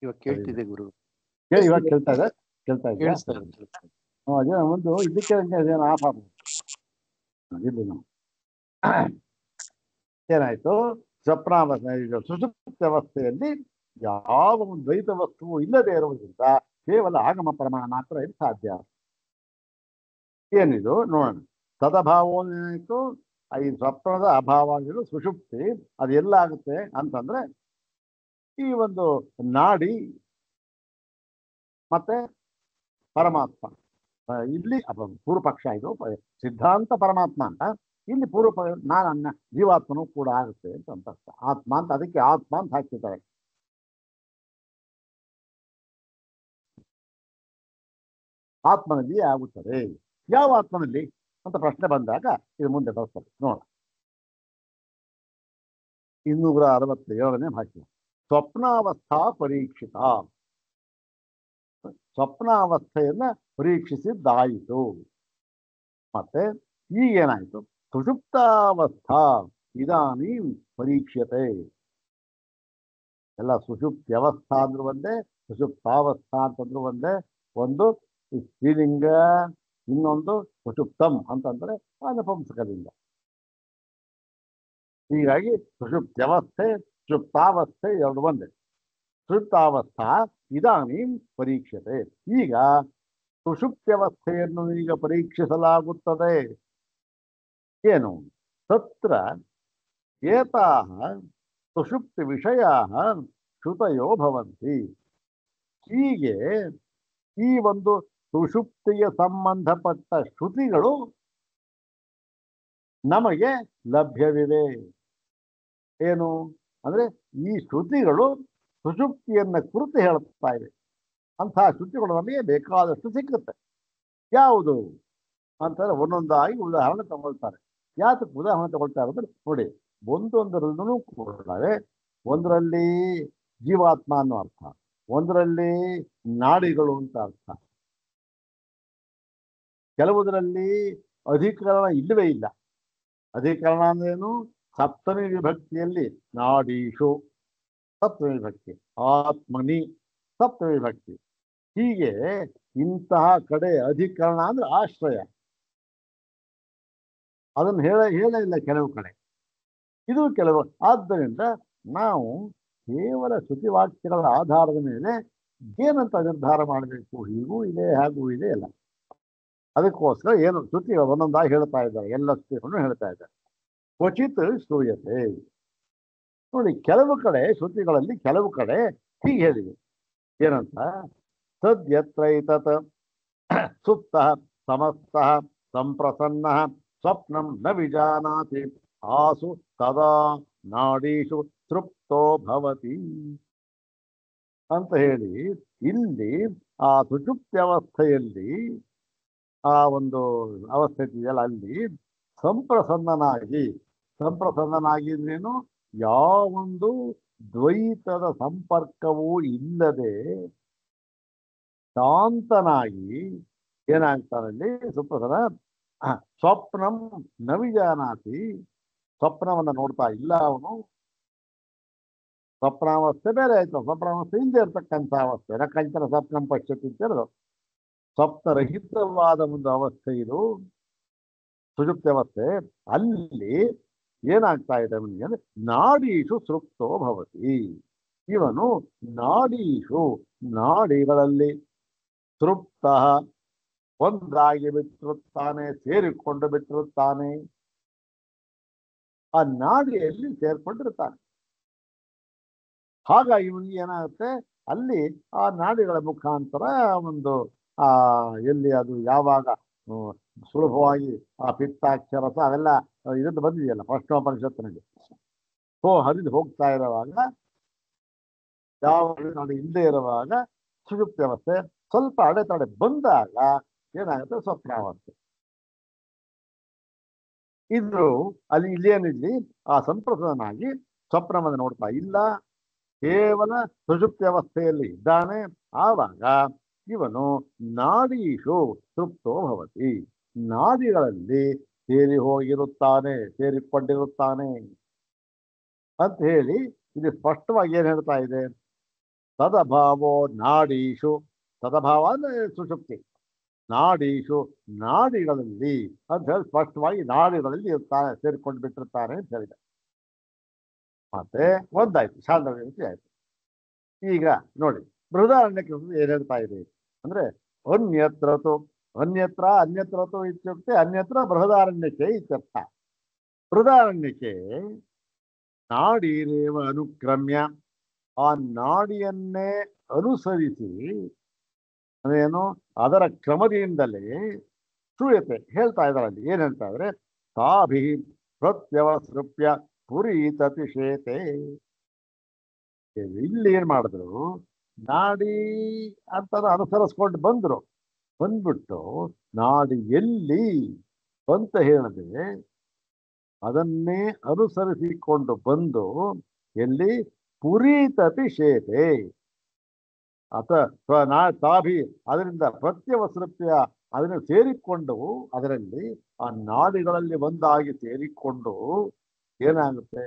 ಇವಾಗ ಕೇಳ್ತಿದೆ ಗುರು. ಇವಾಗ ಕೇಳ್ತಾ ಇದೆ, ಕೇಳ್ತಾ ಇದೆಯಾ? ಕೇಳಿಸ್ತಾ ಇದೆ. ಅದೇ ಒಂದು ಇದಕ್ಕೆ ಅದೇನು ಆಫ್ ಆಗ್ಬೋದು ಇದು ನಾವು ಏನಾಯ್ತು, ಸ್ವಪ್ನಾವಸ್ಥೆ ಸುಷುಪ್ತ ಅವಸ್ಥೆಯಲ್ಲಿ ಯಾವ ಒಂದು ದ್ವೈತ ವಸ್ತುವು ಇಲ್ಲದೆ ಇರುವುದರಿಂದ ಕೇವಲ ಆಗಮ ಪ್ರಮಾಣ ಮಾತ್ರ ಇದು ಸಾಧ್ಯ. ಏನಿದು ನೋಡೋಣ. ತದಭಾವ ಏನಾಯ್ತು, ಈ ಸ್ವಪ್ನದ ಅಭಾವ ಆಗಿರೋ ಸುಷುಪ್ತಿ ಅದು ಎಲ್ಲಾಗುತ್ತೆ ಅಂತಂದ್ರೆ ಈ ಒಂದು ನಾಡಿ ಮತ್ತೆ ಪರಮಾತ್ಮ. ಇಲ್ಲಿ ಪೂರ್ವ ಪಕ್ಷ, ಇದು ಸಿದ್ಧಾಂತ ಪರಮಾತ್ಮ ಅಂತ, ಇಲ್ಲಿ ಪೂರ್ವ ನಾನನ್ನ ಜೀವಾತ್ಮನೂ ಕೂಡ ಆಗುತ್ತೆ ಅಂತ ಅರ್ಥ. ಆತ್ಮ ಅಂತ, ಅದಕ್ಕೆ ಆತ್ಮ ಅಂತ ಹಾಕ್ತಿದ್ದಾರೆ. ಆತ್ಮನಲ್ಲಿ ಆಗುತ್ತದೆ. ಯಾವ ಆತ್ಮನಲ್ಲಿ ಅಂತ ಪ್ರಶ್ನೆ ಬಂದಾಗ ಇದು ಮುಂದೆ ಬರ್ತದೆ ನೋಡ. 267ನೇ ಭಾಷೆ. ಸ್ವಪ್ನಾವಸ್ಥಾ ಪರೀಕ್ಷಿತ. ಸ್ವಪ್ನಾವಸ್ಥೆಯನ್ನ ಪರೀಕ್ಷಿಸಿದ್ದಾಯಿತು. ಮತ್ತೆ ಈಗೇನಾಯ್ತು, ಸುಷುಪ್ತಾವಸ್ಥಾ ಇದಾನಿ ಪರೀಕ್ಷತೆ. ಎಲ್ಲ ಸುಷುಪ್ತ್ಯವಸ್ಥಾ ಅಂದ್ರೂ ಒಂದೇ, ಸುಷುಪ್ತಾವಸ್ಥಾ ಅಂತಂದ್ರು ಒಂದೇ. ಒಂದು ಸ್ತ್ರೀಲಿಂಗ, ಇನ್ನೊಂದು ಸುಷುಪ್ತಂ ಅಂತಂದ್ರೆ ಅನಪುಂಸಕಲಿಂಗ. ಹೀಗಾಗಿ ಸುಷುಪ್ತ್ಯವಸ್ಥೆ ಸುಷುಪ್ತಾವಸ್ಥೆ ಎರಡು ಒಂದೇ. ಸುಷುಪ್ತಾವಸ್ಥಾ ಇದಾನಿ ಪರೀಕ್ಷತೆ. ಈಗ ಸುಷುಪ್ತ್ಯವಸ್ಥೆಯನ್ನು ಈಗ ಪರೀಕ್ಷಿಸಲಾಗುತ್ತದೆ. ಏನು? ತತ್ರ ಏತಾಹ ಸುಷುಪ್ತಿ ವಿಷಯಾಃ ಶ್ರುತಯೋ ಭವಂತಿ. ಹೀಗೆ ಈ ಒಂದು ಸುಷುಪ್ತಿಗೆ ಸಂಬಂಧಪಟ್ಟ ಶ್ರುತಿಗಳು ನಮಗೆ ಲಭ್ಯವಿವೆ. ಏನು ಅಂದ್ರೆ ಈ ಶ್ರುತಿಗಳು ಸುಷುಪ್ತಿಯನ್ನ ಕುರಿತು ಹೇಳುತ್ತಾ ಇವೆ. ಅಂತಹ ಶ್ರುತಿಗಳು ನಮಗೆ ಬೇಕಾದಷ್ಟು ಸಿಕ್ಕುತ್ತೆ. ಯಾವುದು ಅಂತಂದ್ರೆ ಒಂದೊಂದಾಗಿ ಉದಾಹರಣೆ ತಗೊಳ್ತಾರೆ. ಯಾತಕ್ಕೆ ಉದಾಹರಣೆ ತಗೊಳ್ತಾ ಇರೋದ್ರೆ ನೋಡಿ, ಒಂದೊಂದರಲ್ಲೂ ಕೂಡ ಒಂದರಲ್ಲಿ ಜೀವಾತ್ಮ ಅನ್ನೋ ಅರ್ಥ, ಒಂದರಲ್ಲಿ ನಾಡಿಗಳು ಅಂತ ಅರ್ಥ, ಕೆಲವುದರಲ್ಲಿ ಅಧಿಕರಣ ಇಲ್ಲವೇ ಇಲ್ಲ. ಅಧಿಕರಣ ಅಂದ್ರೇನು? ಸಪ್ತಮಿ ವಿಭಕ್ತಿಯಲ್ಲಿ ನಾಡೀಶು ಸಪ್ತಮಿ ವಿಭಕ್ತಿ, ಆತ್ಮನಿ ಸಪ್ತಮಿ ವಿಭಕ್ತಿ. ಹೀಗೆ ಇಂತಹ ಕಡೆ ಅಧಿಕರಣ ಅಂದ್ರೆ ಆಶ್ರಯ, ಅದನ್ನು ಹೇಳೇ ಇಲ್ಲ ಕೆಲವು ಕಡೆ, ಇದು ಕೆಲವು. ಆದ್ದರಿಂದ ನಾವು ಕೇವಲ ಶ್ರುತಿವಾಕ್ಯಗಳ ಆಧಾರದ ಮೇಲೆ ಏನಂತ ನಿರ್ಧಾರ ಮಾಡಬೇಕು, ಹೀಗೂ ಇದೆ ಹಾಗೂ ಇದೆ ಅಲ್ಲ. ಅದಕ್ಕೋಸ್ಕರ ಏನು ಶ್ರುತಿ ಒಂದೊಂದಾಗಿ ಹೇಳ್ತಾ ಇದ್ದಾರೆ, ಎಲ್ಲ ಶ್ರುತಿಗಳನ್ನು ಹೇಳ್ತಾ ಇದ್ದಾರೆ. ಕ್ವಚಿತ್ ಶ್ರೂಯತೆ. ನೋಡಿ, ಕೆಲವು ಕಡೆ ಶ್ರುತಿಗಳಲ್ಲಿ ಕೆಲವು ಕಡೆ ಹೀಗೆ ಹೇಳಿದೆ. ಏನಂತ? ಸದ್ಯತ್ರೈತತ್ ಸುಪ್ತಃ ಸಮಸ್ತಃ ಸಂಪ್ರಸನ್ನಃ ಸ್ವಪ್ನಂ ನ ವಿಜಾನಾತಿ ಆಸು ತದಾ ನಾಡೀಷು ತೃಪ್ತೋ ಭವತಿ ಅಂತ ಹೇಳಿ, ಇಲ್ಲಿ ಆ ಸುಷುಪ್ತ್ಯವಸ್ಥೆಯಲ್ಲಿ ಆ ಒಂದು ಅವಸ್ಥೆ ಇದೆಯಲ್ಲ, ಅಲ್ಲಿ ಸಂಪ್ರಸನ್ನನಾಗಿ ಅಂದ್ರೇನು? ಯಾವೊಂದು ದ್ವೈತದ ಸಂಪರ್ಕವೂ ಇಲ್ಲದೆ ಶಾಂತನಾಗಿ ಏನಾಗ್ತಾನಲ್ಲಿ ಸುಪ್ರಸನ್ನ. ಸ್ವಪ್ನಂ ನವಿಜಾನಾತಿ, ಸ್ವಪ್ನವನ್ನ ನೋಡ್ತಾ ಇಲ್ಲ ಅವನು. ಸ್ವಪ್ನಾವಸ್ಥೆ ಬೇರೆ ಆಯ್ತು, ಸ್ವಪ್ನಾವಸ್ಥೆ ಹಿಂದೆ ಇರ್ತಕ್ಕಂಥ ಅವಸ್ಥೆ. ನಕಂಚನ ಸ್ವಪ್ನಂ ಪಶ್ಯತಿ ಅಂತ ಸ್ವಪ್ನರಹಿತವಾದ ಒಂದು ಅವಸ್ಥೆ ಇದು ಸುಷುಪ್ತ್ಯವಸ್ಥೆ. ಅಲ್ಲಿ ಏನಾಗ್ತಾ ಇದೆ ಅವನಿಗೆ ಅಂದ್ರೆ ನಾಡೀಷು ಸೃಪ್ತೋ ಭವತಿ. ಇವನು ನಾಡಿಗಳಲ್ಲಿ ತೃಪ್ತ, ಒಂದಾಗಿ ಬಿಟ್ಟಿರುತ್ತಾನೆ, ಸೇರಿಕೊಂಡು ಬಿಟ್ಟಿರುತ್ತಾನೆ. ಆ ನಾಡಿಯಲ್ಲಿ ಸೇರ್ಕೊಂಡಿರ್ತಾನೆ. ಹಾಗಾಗಿ ಇವನಿಗೆ ಏನಾಗುತ್ತೆ, ಅಲ್ಲಿ ಆ ನಾಡಿಗಳ ಮುಖಾಂತರ ಒಂದು ಎಲ್ಲಿ ಅದು ಯಾವಾಗ ಸುಲಭವಾಗಿ ಆ ಪಿತ್ತಾಕ್ಷರಸ ಅವೆಲ್ಲ ಇದನ್ನು ಬಂದಿದೆಯಲ್ಲ ಪ್ರಶ್ನೋಪನಿಷತ್ತಿನಲ್ಲಿ, ಹರಿದು ಹೋಗ್ತಾ ಇರುವಾಗ, ಯಾವ ನಾಡಿ ಇಲ್ಲದೆ ಇರುವಾಗ ಸುಷುಪ್ತ್ಯವಸ್ಥೆ ಸ್ವಲ್ಪ ಅಡೆತಡೆ ಬಂದಾಗ ಏನಾಗುತ್ತೆ, ಸ್ವಪ್ನಾವಸ್ಥೆ. ಇದ್ರು ಅಲ್ಲಿ ಇಲ್ಲೇನಿಲ್ಲಿ ಆ ಸಂಪ್ರಸನ್ನಾಗಿ ಸ್ವಪ್ನವನ್ನು ನೋಡ್ತಾ ಇಲ್ಲ, ಕೇವಲ ಸುಷುಪ್ತ್ಯವಸ್ಥೆಯಲ್ಲಿ ಇದ್ದಾನೆ. ಆವಾಗ ಇವನು ನಾಡೀಶು ತೃಪ್ತೋ ಭವತಿ, ನಾಡಿಗಳಲ್ಲಿ ಸೇರಿ ಹೋಗಿರುತ್ತಾನೆ, ಸೇರಿಕೊಂಡಿರುತ್ತಾನೆ ಅಂತ ಹೇಳಿ ಇದು ಸ್ಪಷ್ಟವಾಗಿ ಏನ್ ಹೇಳ್ತಾ ಇದೆ? ತದಭಾವೋ ನಾಡೀಶು, ತದಭಾವ ಅಂದ್ರೆ ಸುಷುಪ್ತಿ, ನಾಡೀಶು ನಾಡಿಗಳಲ್ಲಿ ಅಂತ ಹೇಳಿ ಸ್ಪಷ್ಟವಾಗಿ ನಾಡಿಗಳಲ್ಲಿ ಇರ್ತಾನೆ, ಸೇರಿಕೊಂಡು ಬಿಟ್ಟಿರ್ತಾನೆ ಅಂತ ಹೇಳಿದೆ. ಮತ್ತೆ ಒಂದಾಯ್ತು, ಶಾಂತವ್ಯ ಆಯ್ತು. ಈಗ ನೋಡಿ ಬೃಹದಾರಣ್ಯಕ್ಕೆ ಏನ್ ಹೇಳ್ತಾ ಇದೆ ಅಂದ್ರೆ ಅನ್ಯತ್ರತು, ಅನ್ಯತ್ರತು ಇತ್ಯುಕ್ತೆ ಅನ್ಯತ್ರ ಬೃಹದಾರಣ್ಯಕ್ಕೆ ಇತ್ಯರ್ಥ. ಬೃಹದಾರಣ್ಯಕ್ಕೆ ನಾಡೀರೇವ ಅನುಕ್ರಮ್ಯ, ಆ ನಾಡಿಯನ್ನೇ ಅನುಸರಿಸಿ ಅದೇನು ಅದರ ಕ್ರಮದಿಂದಲೇ ಶ್ರೂಯತೆ ಹೇಳ್ತಾ ಇದ್ದಾರೆ. ಅಲ್ಲಿ ಏನ್ ಹೇಳ್ತಾ ಇದ್ರೆ ತಾಭಿ ಪ್ರತ್ಯವಸೃಪ್ಯ ಪುರೀತತಿಶೇತೆ. ಇಲ್ಲಿ ಏನ್ ಮಾಡಿದ್ರು, ನಾಡಿ ಅಂತ ಅನುಸರಿಸ್ಕೊಂಡು ಬಂದ್ಬಿಟ್ಟು ನಾಡಿ ಎಲ್ಲಿ ಅಂತ ಹೇಳಿದ್ರೆ ಅದನ್ನೇ ಅನುಸರಿಸಿಕೊಂಡು ಬಂದು ಎಲ್ಲಿ ಪುರೀತತಿ ಶೇತೆ ತಾಭಿ ಅದರಿಂದ ಪ್ರತ್ಯವಸೃಪ್ಯ ಅದನ್ನು ಸೇರಿಕೊಂಡು ಅದರಲ್ಲಿ ಆ ನಾಡಿಗಳಲ್ಲಿ ಒಂದಾಗಿ ಸೇರಿಕೊಂಡು ಏನಾಗುತ್ತೆ,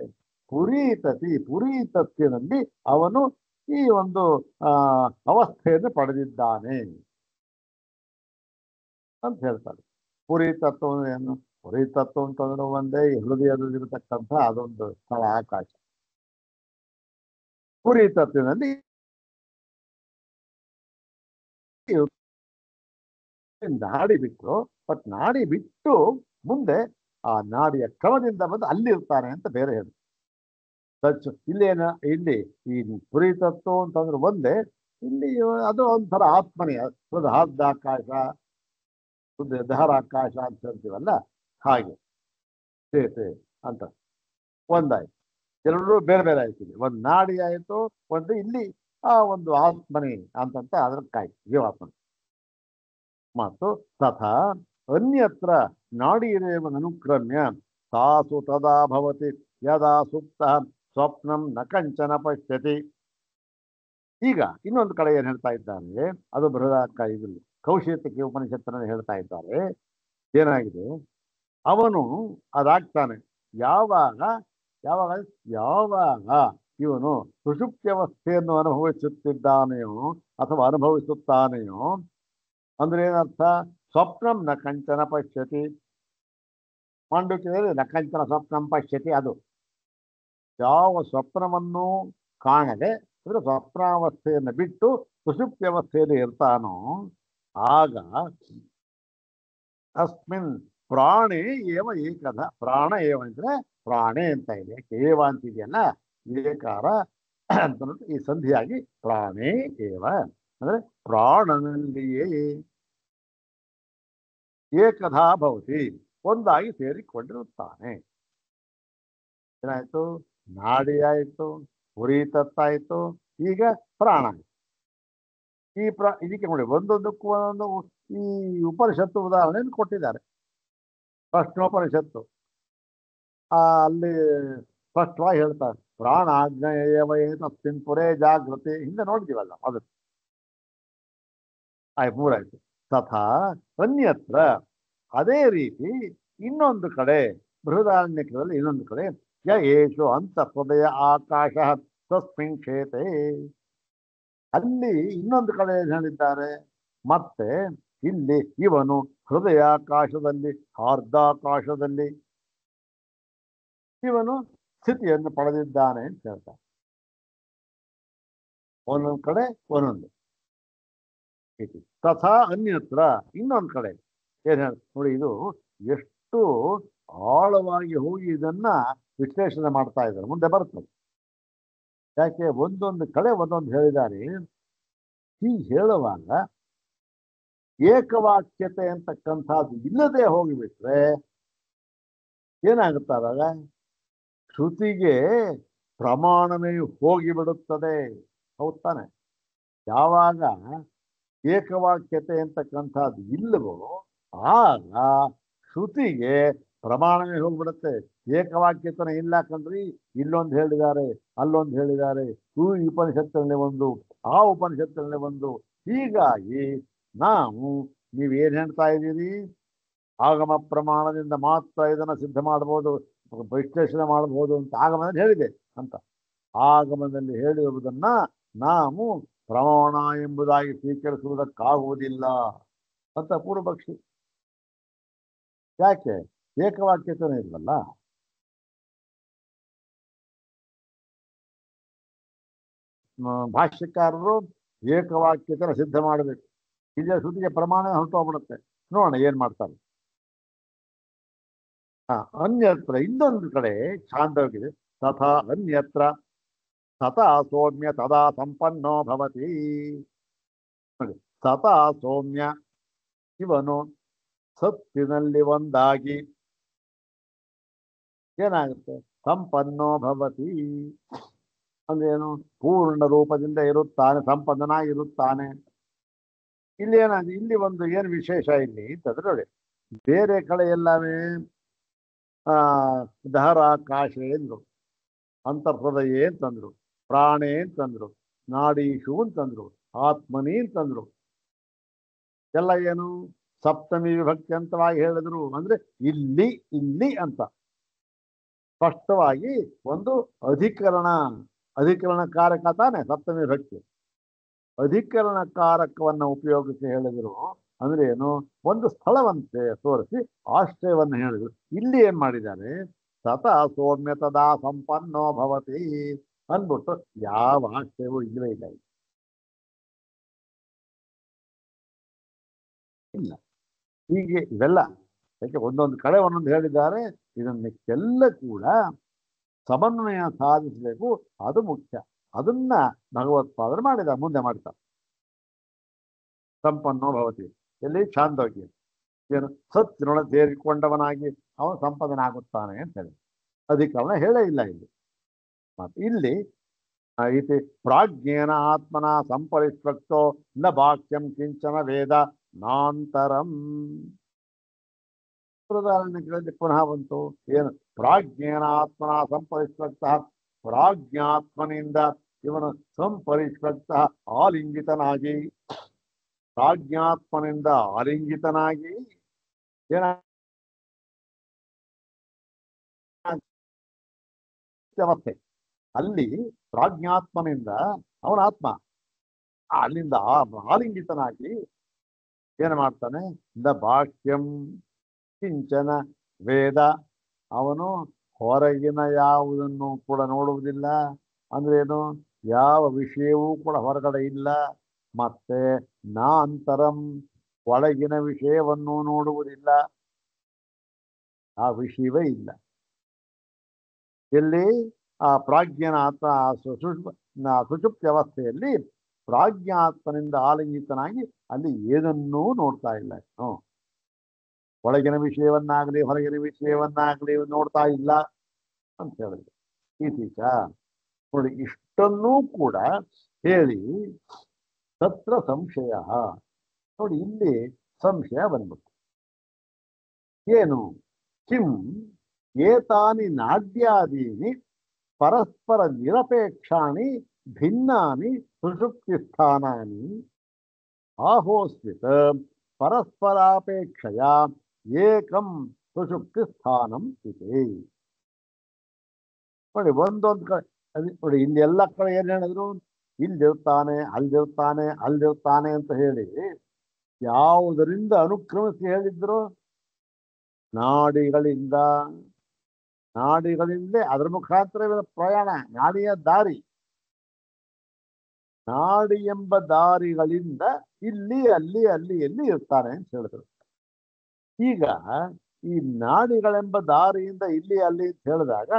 ಪುರೀತತ್ತಿನಲ್ಲಿ ಅವನು ಈ ಒಂದು ಅವಸ್ಥೆಯನ್ನು ಪಡೆದಿದ್ದಾನೆ ಅಂತ ಹೇಳ್ತಾರೆ. ಪುರೀತತ್ವ ಏನು? ಪುರೀತತ್ವ ಅಂತಂದ್ರೆ ಒಂದೇ ಹೃದಯದಲ್ಲಿರತಕ್ಕಂಥ ಅದೊಂದು ಸ್ಥಳ, ಆಕಾಶ. ಪುರೀತತ್ವದಲ್ಲಿ ನಾಡಿ ಬಿಟ್ಟು, ನಾಡಿ ಬಿಟ್ಟು ಮುಂದೆ ಆ ನಾಡಿಯ ಕ್ರಮದಿಂದ ಬಂದು ಅಲ್ಲಿರ್ತಾನೆ ಅಂತ ಬೇರೆ ಹೇಳಿ. ಇಲ್ಲಿ ಈ ಪುರೀತತ್ವ ಅಂತಂದ್ರೆ ಒಂದೇ, ಇಲ್ಲಿ ಅದು ಒಂಥರ ಆತ್ಮನೇ, ಆಕಾಶ ದಹರಾಕಾಶ ಅಂತ ಹೇಳ್ತೀವಲ್ಲ ಹಾಗೆ ಸೇತೆ ಅಂತ ಒಂದಾಯ್ತು. ಎಲ್ಲರೂ ಬೇರೆ ಬೇರೆ ಆಯ್ತು. ಒಂದು ನಾಡಿ ಆಯ್ತು, ಒಂದು ಇಲ್ಲಿ ಆ ಒಂದು ಆತ್ಮನೆ ಅಂತಂತ ಅದ್ರ ಕಾಯ್ತು, ಜೀವಾತ್ಮನೆ. ಮತ್ತು ತಥಾ ಅನ್ಯತ್ರ ನಾಡೀರೇವ ಅನುಕ್ರಮ್ಯ ತಾಸು ತದಾ ಭವತಿ ಯದಾ ಸುಪ್ತ ಸ್ವಪ್ನಂ ನ ಕಂಚನ ಪಶ್ಯತಿ. ಈಗ ಇನ್ನೊಂದು ಕಡೆ ಏನ್ ಹೇಳ್ತಾ ಇದ್ದಾರೆ, ಅದು ಬೃಹದಾರಣ್ಯಕ ಕೌಶಿಕ ಉಪನಿಷತ್ತನ್ನು ಹೇಳ್ತಾ ಇದ್ದಾರೆ. ಏನಾಗಿದೆ, ಅವನು ಅದಾಗ್ತಾನೆ ಯಾವಾಗ ಇವನು ಸುಷುಪ್ತ್ಯವಸ್ಥೆಯನ್ನು ಅನುಭವಿಸುತ್ತಿದ್ದಾನೆಯೋ ಅಥವಾ ಅನುಭವಿಸುತ್ತಾನೆಯೋ ಅಂದ್ರೆ ಏನರ್ಥ, ಸ್ವಪ್ನಂ ನ ಕಂಚನ ಪಶ್ಯತಿ. ಮಾಂಡುಕ್ಯದಲ್ಲಿ ನ ಕಂಚನ ಸ್ವಪ್ನಂ ಪಶ್ಯತಿ, ಅದು ಯಾವ ಸ್ವಪ್ನವನ್ನು ಕಾಣದೆ ಅಂದ್ರೆ ಸ್ವಪ್ನಾವಸ್ಥೆಯನ್ನು ಬಿಟ್ಟು ಸುಷುಪ್ತ್ಯವಸ್ಥೆಯಲ್ಲಿ ಇರ್ತಾನೋ ಆಗ ಅಸ್ಮಿನ್ ಪ್ರಾಣೇ ಏವ ಏಕಧ. ಪ್ರಾಣ ಏವ ಅಂದ್ರೆ ಪ್ರಾಣೇ ಅಂತ ಇದೆ, ಏವ ಅಂತಿದೆಯಲ್ಲ ಏಕಾರ ಅಂತ ಈ ಸಂಧಿಯಾಗಿ ಪ್ರಾಣೇ ಏವ ಅಂದ್ರೆ ಪ್ರಾಣನಲ್ಲಿಯೇ ಏಕಧಾ ಭವತಿ ಒಂದಾಗಿ ಸೇರಿಕೊಂಡಿರುತ್ತಾನೆ. ಏನಾಯ್ತು, ನಾಡಿ ಆಯ್ತು, ಪುರೀತತ್ತಾಯ್ತು, ಈಗ ಪ್ರಾಣ. ಇದಕ್ಕೆ ನೋಡಿ ಒಂದೊಂದಕ್ಕೂ ಒಂದೊಂದು ಈ ಉಪನಿಷತ್ತು ಉದಾಹರಣೆಯನ್ನು ಕೊಟ್ಟಿದ್ದಾರೆ. ಪ್ರಶ್ನೋಪನಿಷತ್ತು ಅಲ್ಲಿ ಸ್ಪಷ್ಟವಾಗಿ ಹೇಳ್ತಾರೆ, ಪ್ರಾಣ ಆಜ್ಞೇಯವೇ ತಸ್ಮಿನ್ ಪುರೇ ಜಾಗೃತಿ, ಹಿಂದೆ ನೋಡಿದೀವಲ್ಲ ಅದು ಮೂರಾಯ್ತು. ತಥಾ ಅನ್ಯತ್ರ, ಅದೇ ರೀತಿ ಇನ್ನೊಂದು ಕಡೆ ಬೃಹದಾರಣ್ಯಕದಲ್ಲಿ ಇನ್ನೊಂದು ಕಡೆ ಯೇಷು ಅಂತ ಹೃದಯ ಆಕಾಶ ತಸ್ಮಿನ್ ಕ್ಷೇತೆ, ಅಲ್ಲಿ ಇನ್ನೊಂದು ಕಡೆ ಏನ್ ಹೇಳಿದ್ದಾರೆ, ಮತ್ತೆ ಇಲ್ಲಿ ಇವನು ಹೃದಯಾಕಾಶದಲ್ಲಿ ಹಾರ್ದಾಕಾಶದಲ್ಲಿ ಇವನು ಸ್ಥಿತಿಯನ್ನು ಪಡೆದಿದ್ದಾನೆ ಅಂತ ಹೇಳ್ತಾರೆ. ಒಂದೊಂದು ಕಡೆ ಒಂದೊಂದು. ತಥಾ ಅನ್ಯತ್ರ ಇನ್ನೊಂದು ಕಡೆ ಏನ್ ಹೇಳ ನೋಡಿ, ಇದು ಎಷ್ಟು ಆಳವಾಗಿ ಹೋಗಿ ಇದನ್ನ ವಿಶ್ಲೇಷಣೆ ಮಾಡ್ತಾ ಇದ್ದಾರೆ, ಮುಂದೆ ಬರ್ತದೆ. ಯಾಕೆ ಒಂದೊಂದು ಕಡೆ ಒಂದೊಂದು ಹೇಳಿದ್ದಾರೆ. ಹೀಗೆ ಹೇಳುವಾಗ ಏಕವಾಕ್ಯತೆ ಅಂತಕ್ಕಂಥದ್ದು ಇಲ್ಲದೆ ಹೋಗಿಬಿಟ್ರೆ ಏನಾಗುತ್ತಾವಾಗ ಶ್ರುತಿಗೆ ಪ್ರಮಾಣವೇ ಹೋಗಿಬಿಡುತ್ತದೆ. ಹೌದ್ ತಾನೆ? ಯಾವಾಗ ಏಕವಾಕ್ಯತೆ ಅಂತಕ್ಕಂಥದ್ದು ಇಲ್ಲವೋ ಆಗ ಶ್ರುತಿಗೆ ಪ್ರಮಾಣವೇ ಹೋಗ್ಬಿಡುತ್ತೆ. ಏಕವಾಕ್ಯತನ ಇಲ್ಲ ಕಣ್ರಿ, ಇಲ್ಲೊಂದು ಹೇಳಿದ್ದಾರೆ, ಅಲ್ಲೊಂದು ಹೇಳಿದ್ದಾರೆ, ಈ ಉಪನಿಷತ್ತಿನಲ್ಲಿ ಒಂದು, ಆ ಉಪನಿಷತ್ತಿನಲ್ಲಿ ಒಂದು, ಹೀಗಾಗಿ ನಾವು ನೀವೇನ್ ಹೇಳ್ತಾ ಇದ್ದೀರಿ, ಆಗಮ ಪ್ರಮಾಣದಿಂದ ಮಾತ್ರ ಇದನ್ನ ಸಿದ್ಧ ಮಾಡಬಹುದು, ವಿಶ್ಲೇಷಣೆ ಮಾಡಬಹುದು ಅಂತ ಆಗಮದಲ್ಲಿ ಹೇಳಿದೆ ಅಂತ. ಆಗಮದಲ್ಲಿ ಹೇಳಿರುವುದನ್ನ ನಾವು ಪ್ರಮಾಣ ಎಂಬುದಾಗಿ ಸ್ವೀಕರಿಸುವುದಕ್ಕಾಗುವುದಿಲ್ಲ ಅಂತ ಪೂರ್ವಪಕ್ಷಿ. ಯಾಕೆ? ಏಕವಾಕ್ಯತನೇ ಇಲ್ವಲ್ಲ. ಭಾಷ್ಯಕಾರರು ಏಕವಾಕ್ಯತನ ಸಿದ್ಧ ಮಾಡಬೇಕು. ಇದೇ ಶ್ರುತಿಗೆ ಪ್ರಮಾಣ ಹೊರಟೋಗ್ಬಿಡುತ್ತೆ. ನೋಡೋಣ ಏನ್ ಮಾಡ್ತಾರೆ. ಅನ್ಯತ್ರ ಇನ್ನೊಂದು ಕಡೆ ಛಾಂದೋಗಿದೆ. ತಥಾ ಅನ್ಯತ್ರ ತಥಾ ಸೌಮ್ಯ ತದಾ ಸಂಪನ್ನೋ ಭವತಿ. ತಥಾ ಸೌಮ್ಯ, ಇವನು ಸತ್ತಿನಲ್ಲಿ ಒಂದಾಗಿ ಏನಾಗುತ್ತೆ? ಸಂಪನ್ನೋ ಭವತಿ ಅಂದ್ರೇನು? ಪೂರ್ಣ ರೂಪದಿಂದ ಇರುತ್ತಾನೆ, ಸಂಪನ್ನನಾಗಿರುತ್ತಾನೆ. ಇಲ್ಲಿ ಏನಾಗಿದೆ? ಇಲ್ಲಿ ಒಂದು ಏನು ವಿಶೇಷ ಇಲ್ಲಿ ಅಂತಂದ್ರೆ ನೋಡಿ, ಬೇರೆ ಕಡೆ ಎಲ್ಲವೇ ದಹರಾಕಾಶೆ ಎಂದ್ರು, ಅಂತರ್ಹೃದಯೇ ಅಂತಂದ್ರು, ಪ್ರಾಣೇ ಅಂತಂದ್ರು, ನಾಡೀಶು ಅಂತಂದ್ರು, ಆತ್ಮನಿ ಅಂತಂದ್ರು. ಎಲ್ಲ ಏನು ಸಪ್ತಮಿ ವಿಭಕ್ತಿ ಅಂತವಾಗಿ ಹೇಳಿದ್ರು. ಅಂದ್ರೆ ಇಲ್ಲಿ ಇಲ್ಲಿ ಅಂತ ಸ್ಪಷ್ಟವಾಗಿ ಒಂದು ಅಧಿಕರಣಕಾರಕ ತಾನೆ ಸಪ್ತಮಿ ವಿಭಕ್ತಿ. ಅಧಿಕರಣಕಾರಕವನ್ನು ಉಪಯೋಗಿಸಿ ಹೇಳಿದ್ರು. ಅಂದ್ರೆ ಏನು? ಒಂದು ಸ್ಥಳವಂತೆ ತೋರಿಸಿ ಆಶ್ರಯವನ್ನು ಹೇಳಿದ್ರು. ಇಲ್ಲಿ ಏನ್ ಮಾಡಿದ್ದಾರೆ? ತಥಾ ಸೌಮ್ಯ ತದಾ ಸಂಪನ್ನೋ ಭವತಿ ಅಂದ್ಬಿಟ್ಟು ಯಾವ ಆಶ್ರಯವೂ ಇಲ್ಲವೇ ಇಲ್ಲ. ಇಲ್ಲ. ಹೀಗೆ ಇವೆಲ್ಲ ಯಾಕೆ ಒಂದೊಂದು ಕಡೆ ಒಂದೊಂದು ಹೇಳಿದ್ದಾರೆ. ಇದನ್ನೆಲ್ಲ ಕೂಡ ಸಮನ್ವಯ ಸಾಧಿಸಬೇಕು, ಅದು ಮುಖ್ಯ. ಅದನ್ನ ಭಗವತ್ಪಾದರು ಮಾಡಿದ, ಮುಂದೆ ಮಾಡ್ತಾರೆ. ಸಂಪನ್ನೋ ಭವತಿ ಎಲ್ಲಿ? ಛಾಂದೋಗ್ಯ. ಏನು? ಸತ್ತಿನೊಳ ಸೇರಿಕೊಂಡವನಾಗಿ ಅವನು ಸಂಪದನಾಗುತ್ತಾನೆ ಅಂತ ಹೇಳಿ ಅಧಿಕರಣ ಹೇಳೇ ಇಲ್ಲ ಇಲ್ಲಿ. ಮತ್ತೆ ಇಲ್ಲಿ ಇತಿ ಪ್ರಾಜ್ಞೇನ ಆತ್ಮನ ಸಂಪರಿಷ್ವಕ್ತೋ ನ ವಾಕ್ಯಂ ಕಿಂಚನ ವೇದ ನಾಂತರಂ. ಉದಾಹರಣೆಗಳಲ್ಲಿ ಪುನಃ ಬಂತು. ಏನು? ಪ್ರಾಜ್ಞೇನ ಆತ್ಮನ ಸಂಪರಿಷ್ವಕ್ತ, ಪ್ರಾಜ್ಞಾತ್ಮನಿಂದ ಇವನು ಸಂಪರಿಷ್ವಕ್ತ ಆಲಿಂಗಿತನಾಗಿ, ಪ್ರಾಜ್ಞಾತ್ಮನಿಂದ ಆಲಿಂಗಿತನಾಗಿ ಏನ ಅವಸ್ಥೆ. ಅಲ್ಲಿ ಪ್ರಾಜ್ಞಾತ್ಮನಿಂದ ಅವನ ಆತ್ಮ ಅಲ್ಲಿಂದ ಆಲಿಂಗಿತನಾಗಿ ಏನು ಮಾಡ್ತಾನೆ? ದ ಭಾಷ್ಯಂ ಕಿಂಚನ ವೇದ, ಅವನು ಹೊರಗಿನ ಯಾವುದನ್ನು ಕೂಡ ನೋಡುವುದಿಲ್ಲ. ಅಂದ್ರೇನು? ಯಾವ ವಿಷಯವೂ ಕೂಡ ಹೊರಗಡೆ ಇಲ್ಲ. ಮತ್ತೆ ನಾಂತರಂ, ಒಳಗಿನ ವಿಷಯವನ್ನು ನೋಡುವುದಿಲ್ಲ. ಆ ವಿಷಯವೇ ಇಲ್ಲ. ಎಲ್ಲಿ? ಆ ಪ್ರಾಜ್ಞನಾತ್ಮ ಸುಷುಪ್ತಿ ಅವಸ್ಥೆಯಲ್ಲಿ ಪ್ರಾಜ್ಞಾತ್ಮನಿಂದ ಆಲಿಂಗಿತನಾಗಿ ಅಲ್ಲಿ ಏನನ್ನೂ ನೋಡ್ತಾ ಇಲ್ಲ. ಒಳಗಿನ ವಿಷಯವನ್ನಾಗಲಿ ಹೊರಗಿನ ವಿಷಯವನ್ನಾಗಲಿ ನೋಡ್ತಾ ಇಲ್ಲ ಅಂತ ಹೇಳಿದ್ರು. ಈಚೀಚ ನೋಡಿ, ಇಷ್ಟನ್ನೂ ಕೂಡ ಹೇಳಿ ತತ್ರ ಸಂಶಯ. ನೋಡಿ, ಇಲ್ಲಿ ಸಂಶಯ ಬಂದ್ಬಿಟ್ಟು ಏನು? ಕಿಂ ಏತಾನಿ ನಾಡ್ಯಾದೀನಿ ಪರಸ್ಪರ ನಿರಪೇಕ್ಷಾಣಿ ಭಿನ್ನಾನಿ ಸುಷುಪ್ತಿ ಸ್ಥಾನಾನಿ ಆಹೋಸ್ವಿತ ಪರಸ್ಪರಾಪೇಕ್ಷೆಯ ಏಕಂ ಸುಷುಪ್ತಿ ಸ್ಥಾನಂ ಇದೆ. ನೋಡಿ, ಒಂದೊಂದು ಕಡೆ ನೋಡಿ, ಇಲ್ಲಿ ಎಲ್ಲ ಕಡೆ ಏನ್ ಹೇಳಿದ್ರು? ಇಲ್ಲಿರ್ತಾನೆ, ಅಲ್ಲಿರ್ತಾನೆ, ಅಲ್ಲಿರ್ತಾನೆ ಅಂತ ಹೇಳಿ ಯಾವುದರಿಂದ ಅನುಕ್ರಮಿಸಿ ಹೇಳಿದ್ರು? ನಾಡಿಗಳಿಂದ. ನಾಡಿಗಳಿಂದ ಅದರ ಮುಖಾಂತರ ಪ್ರಯಾಣ, ನಾಡಿಯ ದಾರಿ, ನಾಡಿ ಎಂಬ ದಾರಿಗಳಿಂದ ಇಲ್ಲಿ ಅಲ್ಲಿ ಅಲ್ಲಿ ಎಲ್ಲಿ ಇರ್ತಾನೆ ಅಂತ ಹೇಳಿದ್ರು. ಈಗ ಈ ನಾಡಿಗಳೆಂಬ ದಾರಿಯಿಂದ ಇಲ್ಲಿ ಅಲ್ಲಿ ಅಂತ ಹೇಳಿದಾಗ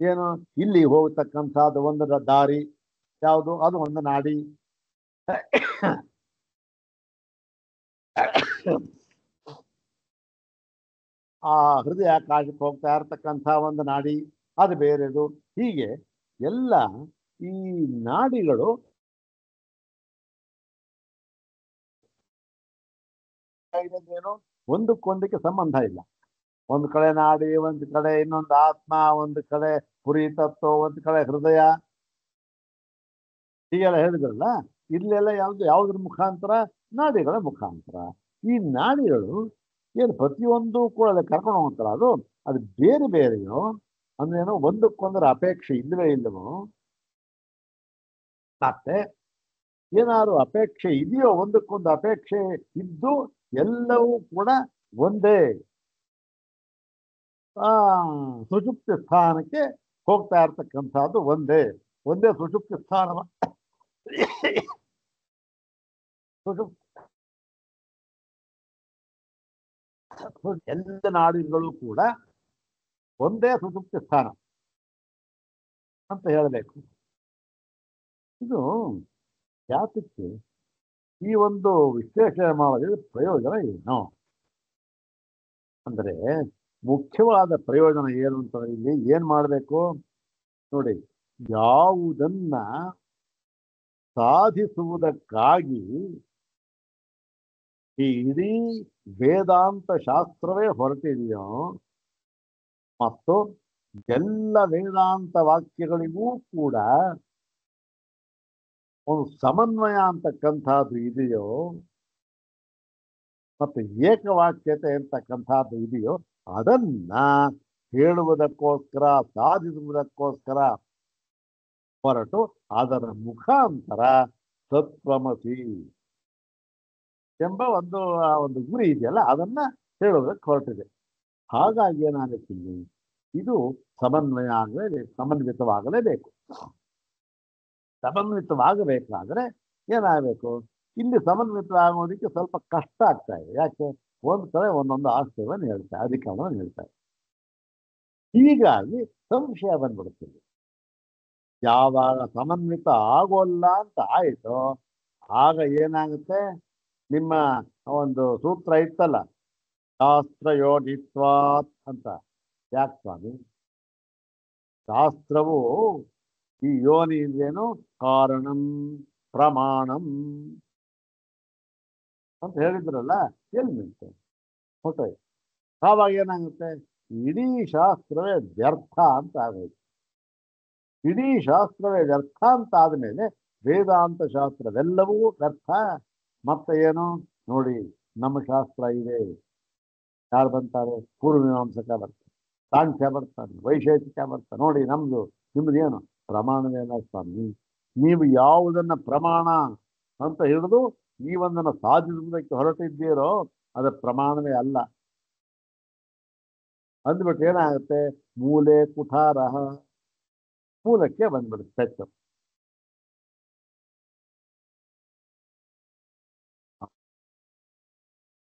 ಏನು? ಇಲ್ಲಿ ಹೋಗ್ತಕ್ಕಂಥದ್ದು ಒಂದು ದಾರಿ ಯಾವುದು? ಅದು ಒಂದು ನಾಡಿ. ಆ ಹೃದಯ ಆಕಾಶಕ್ಕೆ ಹೋಗ್ತಾ ಇರತಕ್ಕಂಥ ಒಂದು ನಾಡಿ, ಅದು ಬೇರೆದು. ಹೀಗೆ ಎಲ್ಲ ಈ ನಾಡಿಗಳು ಏನು ಒಂದಕ್ಕೊಂದಕ್ಕೆ ಸಂಬಂಧ ಇಲ್ಲ. ಒಂದು ಕಡೆ ನಾಡಿ, ಒಂದು ಕಡೆ ಇನ್ನೊಂದು ಆತ್ಮ, ಒಂದು ಕಡೆ ಪುರಿ ತತ್ವ, ಒಂದು ಕಡೆ ಹೃದಯ, ಹೀಗೆಲ್ಲ ಹೇಳಿದ್ರಲ್ಲ. ಇಲ್ಲೆಲ್ಲ ಯಾವುದ್ರ ಮುಖಾಂತರ? ನಾಡಿಗಳ ಮುಖಾಂತರ. ಈ ನಾಡಿಗಳು ಏನು ಪ್ರತಿಯೊಂದು ಕೂಡ ಕರ್ಕೊಂಡು ಹೋಗ್ತಾರ, ಅದು ಬೇರೆ ಬೇರೆಯೋ ಅಂದ್ರೆ ಏನೋ ಒಂದಕ್ಕೊಂದರ ಅಪೇಕ್ಷೆ ಇಲ್ಲವೇ ಇಲ್ಲವೋ, ಮತ್ತೆ ಏನಾದ್ರು ಅಪೇಕ್ಷೆ ಇದೆಯೋ, ಒಂದಕ್ಕೊಂದು ಅಪೇಕ್ಷೆ ಇದ್ದು ಎಲ್ಲವೂ ಕೂಡ ಒಂದೇ ಸುಷುಪ್ತಿ ಸ್ಥಾನಕ್ಕೆ ಹೋಗ್ತಾ ಇರ್ತಕ್ಕಂಥದ್ದು ಒಂದೇ ಸುಷುಪ್ತಿ ಸ್ಥಾನ. ಎಲ್ಲ ನಾಡಿಗಳು ಕೂಡ ಒಂದೇ ಸುಷುಪ್ತಿ ಸ್ಥಾನ ಅಂತ ಹೇಳಬೇಕು. ಇದು ಯಾತಕ್ಕೆ ಈ ಒಂದು ವಿಶ್ಲೇಷಣೆ ಮಾಡೋದ್ರಿಂದ ಪ್ರಯೋಜನ ಏನು ಅಂದ್ರೆ, ಮುಖ್ಯವಾದ ಪ್ರಯೋಜನ ಏನು ಅಂತ ಇಲ್ಲಿ ಏನ್ ಮಾಡಬೇಕು ನೋಡಿ. ಯಾವುದನ್ನ ಸಾಧಿಸುವುದಕ್ಕಾಗಿ ಈ ಇಡೀ ವೇದಾಂತ ಶಾಸ್ತ್ರವೇ ಹೊರಟಿದೆಯೋ, ಮತ್ತು ಎಲ್ಲ ವೇದಾಂತ ವಾಕ್ಯಗಳಿಗೂ ಕೂಡ ಒಂದು ಸಮನ್ವಯ ಅಂತಕ್ಕಂಥದ್ದು ಇದೆಯೋ, ಮತ್ತು ಏಕವಾಕ್ಯತೆ ಅಂತಕ್ಕಂಥದ್ದು ಇದೆಯೋ, ಅದನ್ನ ಹೇಳುವುದಕ್ಕೋಸ್ಕರ, ಸಾಧಿಸುವುದಕ್ಕೋಸ್ಕರ ಹೊರಟು ಅದರ ಮುಖಾಂತರ ತತ್ವಮಸಿ ಎಂಬ ಒಂದು ಗುರಿ ಇದೆಯಲ್ಲ, ಅದನ್ನ ಹೇಳೋದಕ್ಕೆ ಹೊರಟಿದೆ. ಹಾಗಾಗಿ ಏನಾಗುತ್ತಿಲ್ಲ, ಇದು ಸಮನ್ವಯ ಆಗಲೇಬೇಕು, ಸಮನ್ವಿತವಾಗಲೇಬೇಕು. ಸಮನ್ವಿತವಾಗಬೇಕಾದ್ರೆ ಏನಾಗಬೇಕು, ಇಲ್ಲಿ ಸಮನ್ವಿತವಾಗೋದಕ್ಕೆ ಸ್ವಲ್ಪ ಕಷ್ಟ ಆಗ್ತಾ ಇದೆ. ಯಾಕೆ? ಒಂದು ಕಡೆ ಒಂದೊಂದು ಆಶ್ರಯವನ್ನು ಹೇಳ್ತಾರೆ, ಅಧಿಕಾರವನ್ನು ಹೇಳ್ತಾರೆ. ಹೀಗಾಗಿ ಸಂಶಯ ಬಂದ್ಬಿಡುತ್ತದೆ. ಯಾವಾಗ ಸಮನ್ವಿತ ಆಗೋಲ್ಲ ಅಂತ ಆಯಿತು, ಆಗ ಏನಾಗುತ್ತೆ, ನಿಮ್ಮ ಒಂದು ಸೂತ್ರ ಇತ್ತಲ್ಲ, ಶಾಸ್ತ್ರಯೋನಿತ್ವಾತ್ ಅಂತ. ಯಾಕೆ ಸ್ವಾಮಿ? ಶಾಸ್ತ್ರವು ಈ ಯೋನಿ ಇದೇನು ಕಾರಣಂ ಪ್ರಮಾಣಂ ಅಂತ ಹೇಳಿದ್ರಲ್ಲ, ಎಲ್ಲಿ ನಿಂತೆ ಹೊಟ್ಟೆ. ಆವಾಗ ಏನಾಗುತ್ತೆ, ಇಡೀ ಶಾಸ್ತ್ರವೇ ವ್ಯರ್ಥ ಅಂತ ಆಗೋಯ್ತು. ಇಡೀ ಶಾಸ್ತ್ರವೇ ವ್ಯರ್ಥ ಅಂತ ಆದ್ಮೇಲೆ ವೇದಾಂತ ಶಾಸ್ತ್ರವೆಲ್ಲವೂ ವ್ಯರ್ಥ. ಮತ್ತೆ ಏನು ನೋಡಿ, ನಮ್ಮ ಶಾಸ್ತ್ರ ಇದೆ. ಯಾರು ಬಂತಾರೆ? ಪೂರ್ವಮೀಮಾಂಸಕ ಬರ್ತಾರೆ, ಸಾಂಖ್ಯ ಬರ್ತಾರೆ, ವೈಶೇಷಿಕ ಬರ್ತಾರೆ. ನೋಡಿ ನಿಮ್ದು ಏನು ಪ್ರಮಾಣವೇನ ಸ್ವಾಮಿ? ನೀವು ಯಾವುದನ್ನ ಪ್ರಮಾಣ ಅಂತ ಹಿಡಿದು ನೀವೊಂದನ್ನು ಸಾಧಿಸುವುದಕ್ಕೆ ಹೊರಟಿದ್ದೀರೋ ಅದರ ಪ್ರಮಾಣವೇ ಅಲ್ಲ. ಅಂದ್ಬಿಟ್ಟು ಏನಾಗುತ್ತೆ, ಮೂಲೆ ಕುಠಾರಹ, ಮೂಲಕ್ಕೆ ಬಂದ್ಬಿಡುತ್ತೆ ಪೆಟ್ಟು.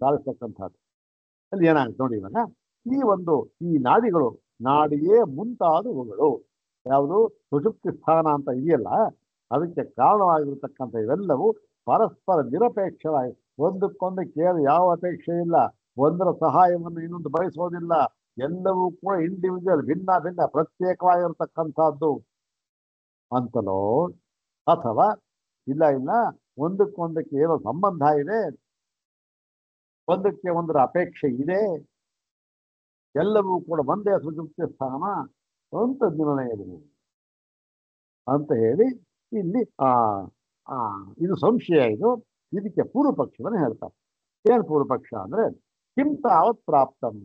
ಸಾಧಿಸ್ತಕ್ಕಂಥದ್ದು ಅಲ್ಲಿ ಏನಾಗುತ್ತೆ ನೋಡಿ. ಇವಾಗ ಈ ನಾಡಿಗಳು, ನಾಡಿಯೇ ಮುಂತಾದವುಗಳು, ಯಾವುದು ಸುಷುಪ್ತಿ ಸ್ಥಾನ ಅಂತ ಇದೆಯಲ್ಲ, ಅದಕ್ಕೆ ಕಾರಣವಾಗಿರ್ತಕ್ಕಂಥ ಇವೆಲ್ಲವೂ ಪರಸ್ಪರ ನಿರಪೇಕ್ಷವಾಗಿ ಒಂದಕ್ಕೊಂದಕ್ಕೆ ಯಾವ ಅಪೇಕ್ಷೆ ಇಲ್ಲ, ಒಂದರ ಸಹಾಯವನ್ನು ಇನ್ನೊಂದು ಬಯಸೋದಿಲ್ಲ. ಎಲ್ಲವೂ ಕೂಡ ಇಂಡಿವಿಜುವಲ್, ಭಿನ್ನ ಪ್ರತ್ಯೇಕವಾಗಿರ್ತಕ್ಕಂಥದ್ದು ಅಂತಲೋ, ಅಥವಾ ಇಲ್ಲ ಒಂದಕ್ಕೊಂದಕ್ಕೆ ಏನೋ ಸಂಬಂಧ ಇದೆ, ಒಂದಕ್ಕೆ ಒಂದರ ಅಪೇಕ್ಷೆ ಇದೆ, ಎಲ್ಲವೂ ಕೂಡ ಒಂದೇ ಸುಷುಪ್ತಿ ಸ್ಥಾನ ಅಂತ ನಿರ್ಣಯ ಇದೆ ಅಂತ ಹೇಳಿ ಇಲ್ಲಿ ಇದು ಸಂಶಯ. ಇದಕ್ಕೆ ಪೂರ್ವ ಪಕ್ಷವನ್ನು ಹೇಳ್ತಾರೆ. ಏನು ಪೂರ್ವ ಪಕ್ಷ ಅಂದ್ರೆ, ಕಿಂ ತಾವತ್ ಪ್ರಾಪ್ತಂ,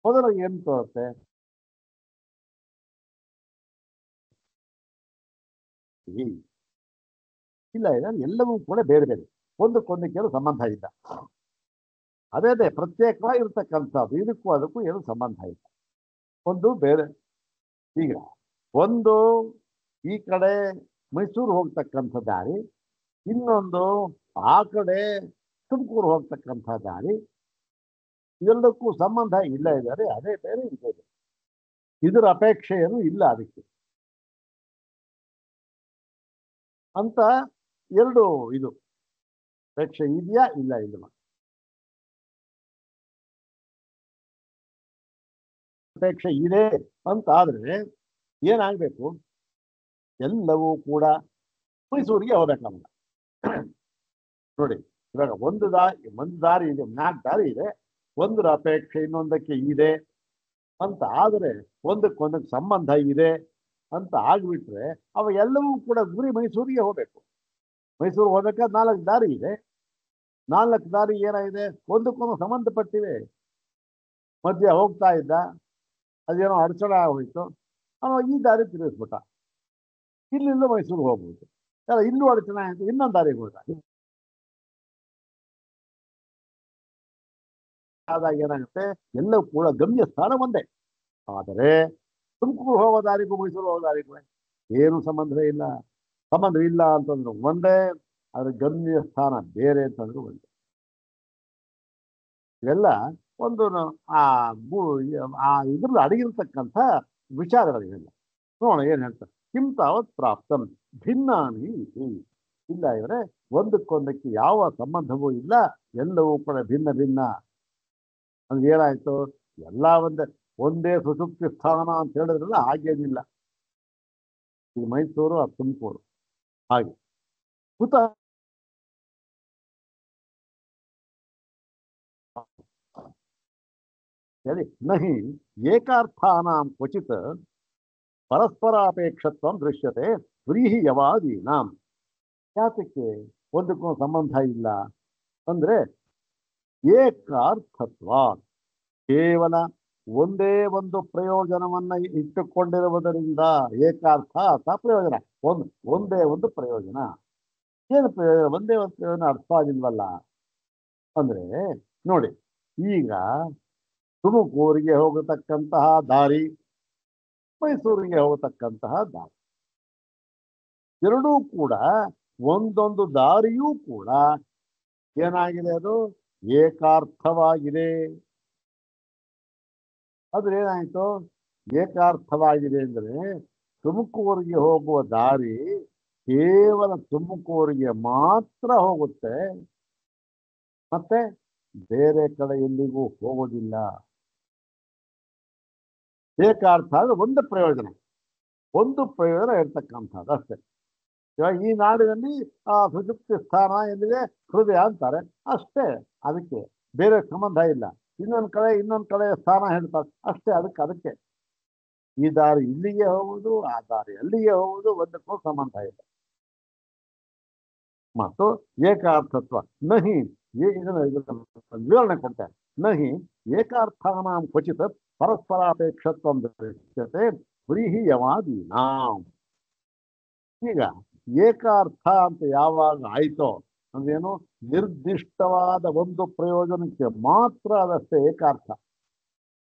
ಮೊದಲು ಏನು ತೋರುತ್ತೆ, ಇಲ್ಲ ಎಲ್ಲವೂ ಕೂಡ ಬೇರೆ ಬೇರೆ, ಒಂದಕ್ಕೊಂದಕ್ಕೆ ಸಂಬಂಧ ಇಲ್ಲ. ಅದೇ ಪ್ರತ್ಯೇಕವಾಗಿರ್ತಕ್ಕಂಥದ್ದು, ಇದಕ್ಕೂ ಅದಕ್ಕೂ ಏನು ಸಂಬಂಧ ಇಲ್ಲ, ಒಂದು ಬೇರೆ. ಈಗ ಒಂದು ಈ ಕಡೆ ಮೈಸೂರು ಹೋಗ್ತಕ್ಕಂಥ ದಾರಿ, ಇನ್ನೊಂದು ಆ ಕಡೆ ತುಮಕೂರು ಹೋಗ್ತಕ್ಕಂಥ ದಾರಿ, ಇವೆಲ್ಲಕ್ಕೂ ಸಂಬಂಧ ಇಲ್ಲ ಇದ್ದಾರೆ, ಅದೇ ಬೇರೆ ಇದೆ. ಇದರ ಅಪೇಕ್ಷೆ ಏನು ಇಲ್ಲ ಅದಕ್ಕೆ ಅಂತ ಎರಡು ಇದು ಅಪೇಕ್ಷೆ ಇದೆಯಾ ಇಲ್ಲ ಇಲ್ವಾ? ಅಪೇಕ್ಷೆ ಇದೆ ಅಂತ ಆದ್ರೆ ಏನಾಗಬೇಕು, ಎಲ್ಲವೂ ಕೂಡ ಮೈಸೂರಿಗೆ ಹೋಗ್ಬೇಕಲ್ಲ. ನೋಡಿ, ಇವಾಗ ಒಂದು ದಾರಿ ಇದೆ, 4 ದಾರಿ ಇದೆ, ಒಂದರ ಅಪೇಕ್ಷೆ ಇನ್ನೊಂದಕ್ಕೆ ಇದೆ ಅಂತ ಆದರೆ, ಒಂದಕ್ಕೊಂದಕ್ಕೆ ಸಂಬಂಧ ಇದೆ ಅಂತ ಆಗ್ಬಿಟ್ರೆ ಅವ ಎಲ್ಲವೂ ಕೂಡ ಗುರಿ ಮೈಸೂರಿಗೆ ಹೋಗ್ಬೇಕು. ಮೈಸೂರು ಹೋಗ್ಬೇಕಾದ್ರೆ 4 ದಾರಿ ಇದೆ. 4 ದಾರಿ ಏನಾಗಿದೆ, ಒಂದಕ್ಕೊಂದು ಸಂಬಂಧಪಟ್ಟಿವೆ. ಮಧ್ಯೆ ಹೋಗ್ತಾ ಇದ್ದ, ಅದೇನೋ ಅಡಚಣೆ ಆಗೋಯ್ತು, ಅವನು ಈ ದಾರಿ ತಿರುಗಿಸ್ಬಿಟ್ಟ, ಇಲ್ಲಿಂದ ಮೈಸೂರು ಹೋಗ್ಬೋದು. ಇಲ್ಲೂ ಅಡಚಣೆ ಆಯಿತು, ಇನ್ನೊಂದು ದಾರಿಗೆ ಹೋದ. ಆದಾಗ ಏನಾಗುತ್ತೆ, ಎಲ್ಲವೂ ಕೂಡ ಗಮ್ಯ ಸ್ಥಾನ ಒಂದೇ. ಆದರೆ ತುಮಕೂರು ಹೋಗೋ ದಾರಿಗೂ ಮೈಸೂರು ಹೋಗೋ ದಾರಿಗೂ ಏನು ಸಂಬಂಧವೇ ಇಲ್ಲ. ಸಂಬಂಧ ಇಲ್ಲ ಅಂತಂದ್ರು ಒಂದೇ, ಅದ್ರ ಗಮ್ಯ ಸ್ಥಾನ ಬೇರೆ ಅಂತಂದ್ರು ಒಂದೇ. ಇವೆಲ್ಲ ಒಂದು ಇದ್ರಲ್ಲಿ ಅಡಗಿರ್ತಕ್ಕಂಥ ವಿಚಾರಗಳಿವೆಲ್ಲ. ನೋಡೋಣ ಏನ್ ಹೇಳ್ತಾರೆ. ಕಿಂ ತಾವತ್ ಪ್ರಾಪ್ತಂ ಭಿನ್ನಾನಿ ಇತಿ. ಇಲ್ಲ ಇವರೇ, ಒಂದಕ್ಕೊಂದಕ್ಕೆ ಯಾವ ಸಂಬಂಧವೂ ಇಲ್ಲ, ಎಲ್ಲವೂ ಕೂಡ ಭಿನ್ನ ಭಿನ್ನ. ಅಂದ್ರೆ ಏನಾಯ್ತು, ಎಲ್ಲ ಒಂದೇ ಸುಷುಪ್ತಿ ಸ್ಥಾನ ಅಂತ ಹೇಳಿದ್ರಲ್ಲ, ಹಾಗೇನಿಲ್ಲ. ಇದು ಮೈಸೂರು, ಅದು ತುಮಕೂರು ಹಾಗೆ. ಕುತ ಹೇಳಿ ನಹಿ ಏಕಾರ್ಥಾನಾಂ ಕ್ವಚಿತ್ ಪರಸ್ಪರಾಪೇಕ್ಷತ್ವ ದೃಶ್ಯತೆ ವ್ರೀಹಿ ಯವಾದೀನಾಂ. ಯಾತಕ್ಕೆ ಒಂದಕ್ಕೊಂದು ಸಂಬಂಧ ಇಲ್ಲ ಅಂದ್ರೆ, ಏಕಾರ್ಥತ್ವ ಕೇವಲ ಒಂದೇ ಒಂದು ಪ್ರಯೋಜನವನ್ನ ಇಟ್ಟುಕೊಂಡಿರುವುದರಿಂದ. ಏಕಾರ್ಥ ಅಥವಾ ಪ್ರಯೋಜನ, ಒಂದೇ ಒಂದು ಪ್ರಯೋಜನ. ಏನು ಪ್ರಯೋಜನ? ಒಂದೇ ಒಂದು ಪ್ರಯೋಜನ ಅರ್ಥ ಆಗಿಲ್ವಲ್ಲ ಅಂದ್ರೆ ನೋಡಿ, ಈಗ ತುಮಕೂರಿಗೆ ಹೋಗತಕ್ಕಂತಹ ದಾರಿ, ಮೈಸೂರಿಗೆ ಹೋಗತಕ್ಕಂತಹ ದಾರಿ, ಎರಡೂ ಕೂಡ ಒಂದೊಂದು ದಾರಿಯೂ ಕೂಡ ಏನಾಗಿದೆ, ಅದು ಏಕಾರ್ಥವಾಗಿದೆ. ಆದ್ರೆ ಏನಾಯ್ತು, ಏಕಾರ್ಥವಾಗಿದೆ ಅಂದ್ರೆ ತುಮಕೂರಿಗೆ ಹೋಗುವ ದಾರಿ ಕೇವಲ ತುಮಕೂರಿಗೆ ಮಾತ್ರ ಹೋಗುತ್ತೆ, ಮತ್ತೆ ಬೇರೆ ಕಡೆ ಎಲ್ಲಿಗೂ ಹೋಗೋದಿಲ್ಲ. ಏಕಾರ್ಥ ಅಂದ್ರೆ ಒಂದು ಪ್ರಯೋಜನ ಇರ್ತಕ್ಕಂಥದ್ದು ಅಷ್ಟೇ. ಇವಾಗ ಈ ನಾಡಿನಲ್ಲಿ ಸುಷುಪ್ತಿ ಸ್ಥಾನ ಎಲ್ಲಿದೆ, ಹೃದಯ ಅಂತಾರೆ ಅಷ್ಟೇ. ಅದಕ್ಕೆ ಬೇರೆ ಸಂಬಂಧ ಇಲ್ಲ. ಇನ್ನೊಂದು ಕಡೆ ಸ್ಥಾನ ಹೇಳ್ತಾರೆ ಅಷ್ಟೇ. ಅದಕ್ಕೆ ಈ ದಾರಿ ಇಲ್ಲಿಗೆ ಹೋಗುವುದು, ಆ ದಾರಿ ಅಲ್ಲಿಗೆ ಹೋಗುವುದು, ಒಂದಕ್ಕೂ ಸಂಬಂಧ ಇಲ್ಲ. ಮತ್ತು ಏಕಾರ್ಥತ್ವ ನಹಿ, ವಿವರಣೆ ಕೊಡ್ತಾರೆ. ನಹಿ ಏಕಾರ್ಥಾನಾಂ ಕ್ವಚಿತ್ ಪರಸ್ಪರಾಪೇಕ್ಷತ್ವ ದೃಶ್ಯತೆ ವ್ರೀಹಿ ಯವಾದೀನಾಂ. ಈಗ ಏಕಾರ್ಥ ಅಂತ ಯಾವಾಗ ಆಯ್ತೋ ಅಂದ್ರೇನು, ನಿರ್ದಿಷ್ಟವಾದ ಒಂದು ಪ್ರಯೋಜನಕ್ಕೆ ಮಾತ್ರ ಅದಷ್ಟೇ ಏಕಾರ್ಥ.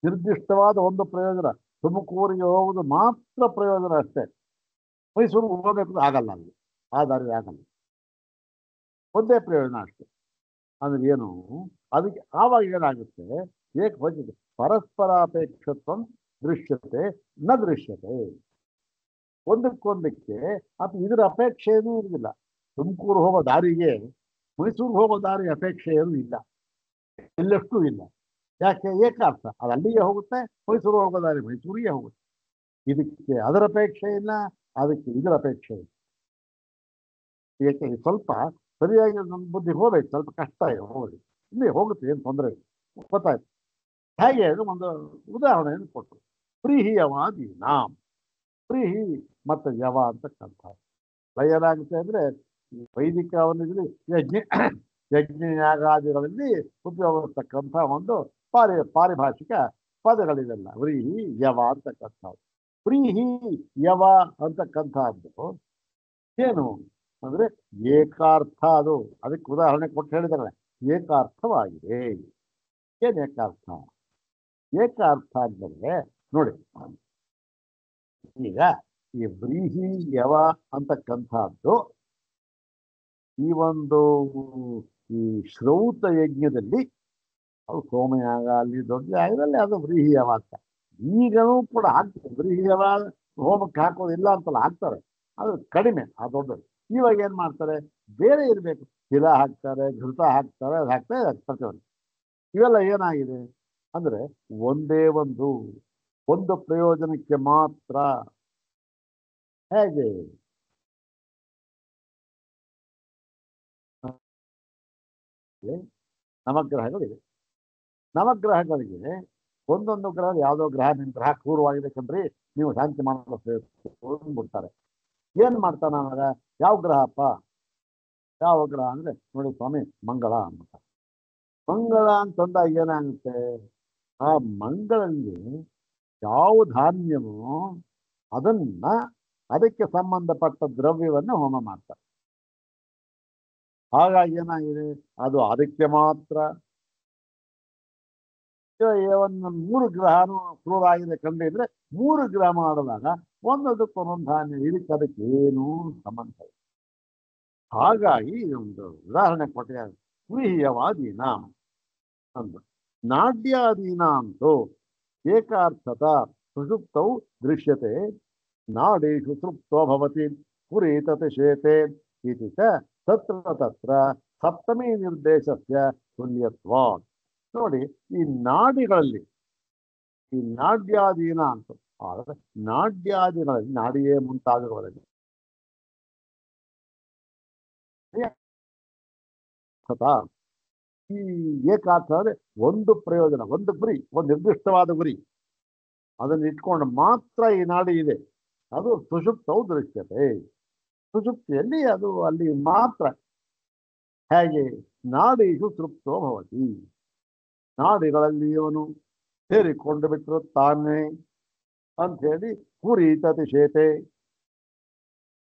ನಿರ್ದಿಷ್ಟವಾದ ಒಂದು ಪ್ರಯೋಜನ, ತುಮಕೂರಿಗೆ ಹೋಗುವುದು ಮಾತ್ರ ಪ್ರಯೋಜನ ಅಷ್ಟೇ. ಮೈಸೂರಿಗೆ ಹೋಗಬೇಕು ಆಗಲ್ಲ, ಅಲ್ಲಿ ಆ ದಾರಿ ಆಗಲ್ಲ, ಒಂದೇ ಪ್ರಯೋಜನ ಅಷ್ಟೇ. ಅಂದ್ರೆ ಏನು, ಅದಕ್ಕೆ ಆವಾಗ ಏನಾಗುತ್ತೆ, ಪರಸ್ಪರಾಪೇಕ್ಷತ್ವ ದೃಶ್ಯತೆ ನ ದೃಶ್ಯತೆ. ಒಂದಕ್ಕೊಂದಕ್ಕೆ ಅಥವಾ ಇದರ ಅಪೇಕ್ಷೆ ಏನೂ ಇರುವುದಿಲ್ಲ. ತುಮಕೂರು ಹೋಗೋ ದಾರಿಗೆ ಮೈಸೂರಿಗೆ ಹೋಗೋ ದಾರಿ ಅಪೇಕ್ಷೆ ಏನೂ ಇಲ್ಲ, ಎಲ್ಲಷ್ಟೂ ಇಲ್ಲ. ಯಾಕೆ? ಏಕಾರ್ಥ. ಅದು ಅಲ್ಲಿಗೆ ಹೋಗುತ್ತೆ, ಮೈಸೂರು ಹೋಗೋ ದಾರಿ ಮೈಸೂರಿಗೆ ಹೋಗುತ್ತೆ. ಇದಕ್ಕೆ ಅದರ ಅಪೇಕ್ಷೆ ಇಲ್ಲ, ಅದಕ್ಕೆ ಇದರ ಅಪೇಕ್ಷೆ ಇಲ್ಲ. ಏಕೆ? ಸ್ವಲ್ಪ ಸರಿಯಾಗಿ ನಮ್ಮ ಬುದ್ಧಿ ಹೋಗ್ಬೇಕು, ಸ್ವಲ್ಪ ಕಷ್ಟ ಇದೆ ಹೋಗಿ, ಇಲ್ಲಿ ಹೋಗುತ್ತೆ, ಏನು ತೊಂದರೆ ಇಲ್ಲ, ಗೊತ್ತಾಯ್ತು. ಹೇಗೆ ಒಂದು ಉದಾಹರಣೆಯನ್ನು ಕೊಟ್ಟರು. ಪ್ರೀಹಿ ಯವಾದೀನಾಂ. ಪ್ರೀಹಿ ಮತ್ತು ಯವ ಅಂತಕ್ಕಂಥ ಏನಾಗುತ್ತೆ ಅಂದ್ರೆ, ವೈದಿಕ ಯಜ್ಞಯಾಗಾದಿಗಳಲ್ಲಿ ಉಪಯೋಗಿಸ್ತಕ್ಕಂಥ ಒಂದು ಪಾರಿಭಾಷಿಕ ಪದಗಳಿವೆಲ್ಲ. ವ್ರೀಹಿ ಯವ ಅಂತಕ್ಕಂಥದ್ದು. ಪ್ರೀಹಿ ಯವ ಅಂತಕ್ಕಂಥದ್ದು ಏನು ಅಂದ್ರೆ ಏಕಾರ್ಥ. ಅದಕ್ಕೆ ಉದಾಹರಣೆ ಕೊಟ್ಟು ಹೇಳಿದಾರೆ, ಏಕಾರ್ಥವಾಗಿದೆ. ಏನ್ ಏಕಾರ್ಥ? ಏಕಾರ್ಥ ಅಂದರೆ ನೋಡಿ, ಈಗ ಈ ವ್ರೀಹಿ ಯವ ಅಂತಕ್ಕಂಥದ್ದು ಈ ಶ್ರೌತ ಯಜ್ಞದಲ್ಲಿ, ಅದು ಸೋಮಯಾಗ ಅಲ್ಲಿ ದೊಡ್ಡ ಯಾಗದಲ್ಲಿ ಅದು ವ್ರೀಹಿ ಯವ ಅಂತ. ಈಗಲೂ ಕೂಡ ಹಾಕ್ತಾರೆ ವ್ರೀಹಿ ಯವ, ಹೋಮಕ್ಕೆ ಹಾಕೋದಿಲ್ಲ ಅಂತಲ್ಲ, ಹಾಕ್ತಾರೆ, ಅದು ಕಡಿಮೆ ಆ ದೊಡ್ಡದು. ಇವಾಗ ಏನ್ ಮಾಡ್ತಾರೆ, ಬೇರೆ ಇರಬೇಕು, ತಿಲ ಹಾಕ್ತಾರೆ, ಘೃತ ಹಾಕ್ತಾರೆ, ಅದು ಹಾಕ್ತಾರೆ ಪ್ರತಿಯೊಂದು. ಇವೆಲ್ಲ ಏನಾಗಿದೆ ಅಂದ್ರೆ ಒಂದೇ ಒಂದು ಪ್ರಯೋಜನಕ್ಕೆ ಮಾತ್ರ. ಹೇಗೆ? ನವಗ್ರಹಗಳಿವೆ. ನವಗ್ರಹಗಳಿಗೆ ಒಂದೊಂದು ಗ್ರಹ, ಯಾವುದೋ ಗ್ರಹ ನಿಮ್ಮ ಗ್ರಹ ಕ್ರೂರವಾಗಿದೆ ಕಣ್ರಿ, ನೀವು ಶಾಂತಿ ಮಾಡಬೇಕು ಬಿಡ್ತಾರೆ. ಏನ್ ಮಾಡ್ತಾನ ಅವಾಗ? ಯಾವ ಗ್ರಹಪ್ಪ? ಯಾವ ಗ್ರಹ ಅಂದ್ರೆ ನೋಡಿ ಸ್ವಾಮಿ ಮಂಗಳ ಅಂತ. ಮಂಗಳ ಅಂತಂದಾಗ ಏನಾಗುತ್ತೆ, ಆ ಮಂಗಳಲ್ಲಿ ಯಾವ ಧಾನ್ಯವೋ ಅದನ್ನ ಅದಕ್ಕೆ ಸಂಬಂಧಪಟ್ಟ ದ್ರವ್ಯವನ್ನು ಹೋಮ ಮಾಡ್ತಾರೆ. ಹಾಗಾಗಿ ಏನಾಗಿದೆ, ಅದು ಅದಕ್ಕೆ ಮಾತ್ರ. ಒಂದು 3 ಗ್ರಹನೂ ಕ್ರೂರ ಆಗಿದೆ ಕಂಡಿದ್ರೆ 3 ಗ್ರಹ ಮಾಡಿದಾಗ ಒಂದೊಂದಕ್ಕೊಂದೊಂದು ಧಾನ್ಯ, ಇದಕ್ಕೆ ಏನೂ ಸಂಬಂಧ ಇಲ್ಲ. ಹಾಗಾಗಿ ಒಂದು ಉದಾಹರಣೆ ಕೊಟ್ಟಿದ್ದಾರೆ. ಗೃಹೀಯವಾದೀನ ಅಂದ್ರು ನಾಡ್ಯಾದೀನಾಂತೂ ಏಕಾರ್ಥತ ಸುಷುಪ್ತೌ ದೃಶ್ಯತೆ ನಾಡೀಷು ತೃಪ್ತೋ ಭವತಿ ಪುರೀತತೆ ಶೇತೆ ಇತಿ ಚ ತತ್ರ ತತ್ರ ಸಪ್ತಮಿ ನಿರ್ದೇಶಸ್ಯ ತುಲ್ಯತ್ವಾತ್. ನೋಡಿ, ಈ ನಾಡಿಗಳಲ್ಲಿ ಈ ನಾಡ್ಯಾದೀನ ಅಂತ ಆದರೆ ನಾಡ್ಯಾದಿಗಳಲ್ಲಿ ನಾಡಿಯೇ ಮುಂತಾದವುಗಳಲ್ಲಿ ಈ ಏಕಾರ್ಥ ಅಂದ್ರೆ ಒಂದು ಪ್ರಯೋಜನ, ಒಂದು ಗುರಿ, ಒಂದು ನಿರ್ದಿಷ್ಟವಾದ ಗುರಿ, ಅದನ್ನು ಇಟ್ಕೊಂಡು ಮಾತ್ರ ಈ ನಾಡಿ ಇದೆ. ಅದು ಸುಷುಪ್ತವು ದೃಶ್ಯತೆ. ಸುಷುಪ್ತಿಯಲ್ಲಿ ಅದು ಅಲ್ಲಿ ಮಾತ್ರ. ಹೇಗೆ ನಾಡೀಷು ತೃಪ್ತೋ ಭವತಿ, ನಾಡಿಗಳಲ್ಲಿ ಇವನು ಸೇರಿಕೊಂಡು ಬಿಟ್ಟಿರುತ್ತಾನೆ ಅಂತ ಹೇಳಿ ಪುರೀತತಿ ಶೇತೆ.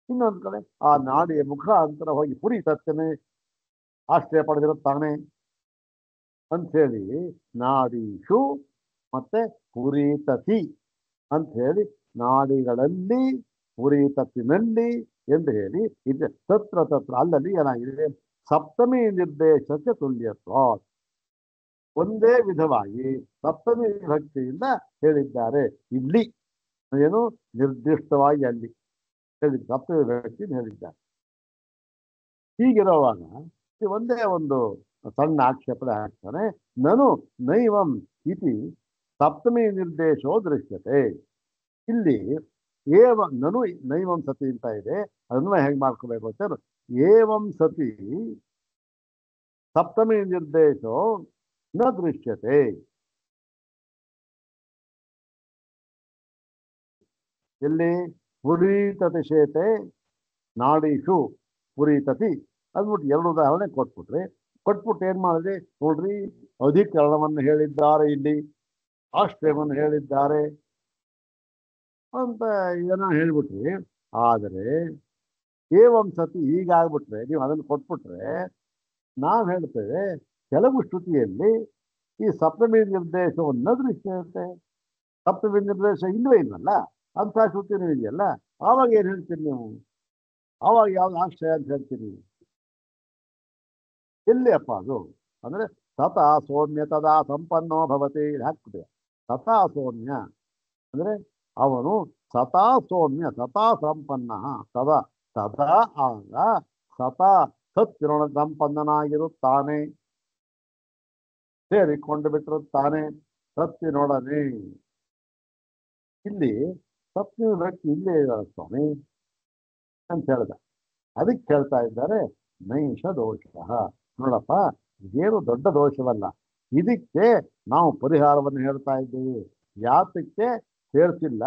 ಇನ್ನೊಂದು ಕಡೆ ಆ ನಾಡಿಯ ಮುಖಾಂತರ ಹೋಗಿ ಪುರೀತತ್ತನೆ ಆಶ್ರಯ ಪಡೆದಿರುತ್ತಾನೆ ಅಂಥೇಳಿ ನಾಡೀಷು ಮತ್ತೆ ಪುರೀತತಿ ಅಂತ ಹೇಳಿ ನಾಡಿಗಳಲ್ಲಿ ಪುರೀತತ್ತಿನಲ್ಲಿ ಎಂದು ಹೇಳಿ ಇದೆ. ತತ್ರ ತತ್ರ ಅಲ್ಲಲ್ಲಿ ಏನಾಗಿದೆ, ಸಪ್ತಮಿ ನಿರ್ದೇಶಕ್ಕೆ ತುಲ್ಯತ್ವ, ಒಂದೇ ವಿಧವಾಗಿ ಸಪ್ತಮಿ ವಿಭಕ್ತಿಯಿಂದ ಹೇಳಿದ್ದಾರೆ. ಇಲ್ಲಿ ಏನು ನಿರ್ದಿಷ್ಟವಾಗಿ ಅಲ್ಲಿ ಹೇಳಿದ್ದು ಸಪ್ತಮಿ ವಿಭಕ್ತಿಯಿಂದ ಹೇಳಿದ್ದಾರೆ. ಹೀಗಿರುವಾಗ ಒಂದೇ ಒಂದು ಸಣ್ಣ ಆಕ್ಷೇಪಣೆ ಹಾಕ್ತಾನೆ. ನನು ನೈವಂ ಇತಿ ಸಪ್ತಮಿ ನಿರ್ದೇಶೋ ದೃಶ್ಯತೆ. ಇಲ್ಲಿ ನನು ನೈವಂ ಸತಿ ಅಂತ ಇದೆ, ಅದನ್ನ ಹೇಗೆ ಮಾಡ್ಕೋಬೇಕು ಅಂತ, ಏವಂ ಸತಿ ಸಪ್ತಮಿ ನಿರ್ದೇಶೋ ನ ದೃಶ್ಯತೆ. ಇಲ್ಲಿ ಪುರೀತತಿ ಶೇತೆ ನಾಡೀಷು ಪುರೀತತಿ ಅಂದ್ಬಿಟ್ಟು 2 ಉದಾಹರಣೆ ಕೊಟ್ಬಿಟ್ಟು ಏನ್ ಮಾಡಿದ್ರಿ ನೋಡ್ರಿ, ಅಧಿಕರಣವನ್ನು ಹೇಳಿದ್ದಾರೆ, ಇಲ್ಲಿ ಆಶ್ರಯವನ್ನು ಹೇಳಿದ್ದಾರೆ ಅಂತ ಏನೋ ಹೇಳ್ಬಿಟ್ರಿ. ಆದರೆ ಏವಂ ಸತಿ ಹೀಗಾಗ್ಬಿಟ್ರೆ ನೀವು ಅದನ್ನು ಕೊಟ್ಬಿಟ್ರೆ ನಾವು ಹೇಳ್ತೇವೆ ಕೆಲವು ಶ್ರುತಿಯಲ್ಲಿ ಈ ಸಪ್ತಮಿ ನಿರ್ದೇಶವನ್ನು ದೃಶ್ಯತೆ. ಸಪ್ತಮಿ ನಿರ್ದೇಶ ಇಲ್ಲವೇ ಇಲ್ವಲ್ಲ, ಅಂಥ ಶ್ರುತಿನೂ ಇದೆಯಲ್ಲ. ಆವಾಗ ಏನು ಹೇಳ್ತೀರಿ ನೀವು? ಆವಾಗ ಯಾವ್ದು ಆಶ್ರಯ ಅಂತ ಹೇಳ್ತೀರಿ? ಎಲ್ಲಿ ಅಪ್ಪ ಅದು ಅಂದ್ರೆ ತಥಾ ಸೌಮ್ಯ ತದಾ ಸಂಪನ್ನೋ ಭವತಿ ಹಾಕ್ಬಿಟ್ಟಿದೆ. ತಥಾ ಸೌಮ್ಯ ಅಂದ್ರೆ ಅವನು ಸತಾ ಸೌಮ್ಯ ಸತಾ ಸಂಪನ್ನ, ತದಾ ತದಾ ಆಗ ಸತಾ ಸತ್ಯನ ಸಂಪನ್ನನಾಗಿರುತ್ತಾನೆ, ಸೇರಿಕೊಂಡು ಬಿಟ್ಟಿರುತ್ತಾನೆ ಸತ್ಯನೊಡನೆ. ಇಲ್ಲಿ ಸತ್ಯ ವ್ಯಕ್ತಿ ಇಲ್ಲೇ ಇದ್ದಾರೆ ಸ್ವಾಮಿ ಅಂತ ಹೇಳ್ದ. ಅದಕ್ಕೆ ಹೇಳ್ತಾ ಇದ್ದಾರೆ ನೈಷ ದೋಷ. ನೋಡಪ್ಪ, ಇದೇನು ದೊಡ್ಡ ದೋಷವಲ್ಲ, ಇದಕ್ಕೆ ನಾವು ಪರಿಹಾರವನ್ನು ಹೇಳ್ತಾ ಇದ್ದೇವೆ. ಯಾತಕ್ಕೆ ಸೇರಿಸಿಲ್ಲ,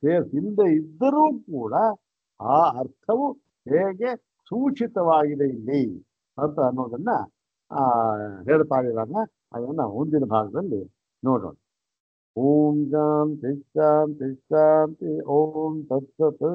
ಸೇರಿಸಿಲ್ಲದೆ ಇದ್ದರೂ ಕೂಡ ಆ ಅರ್ಥವು ಹೇಗೆ ಸೂಚಿತವಾಗಿದೆ ಇಲ್ಲಿ ಅಂತ ಅನ್ನೋದನ್ನ ಹೇಳ್ತಾ ಇರೋಣ. ಅದನ್ನ ಮುಂದಿನ ಭಾಗದಲ್ಲಿ ನೋಡೋಣ. ಓಂ ಶಾಂತಿ ಶಾಂತಿ ಶಾಂತಿ. ಓಂ ತತ್ಸತ್.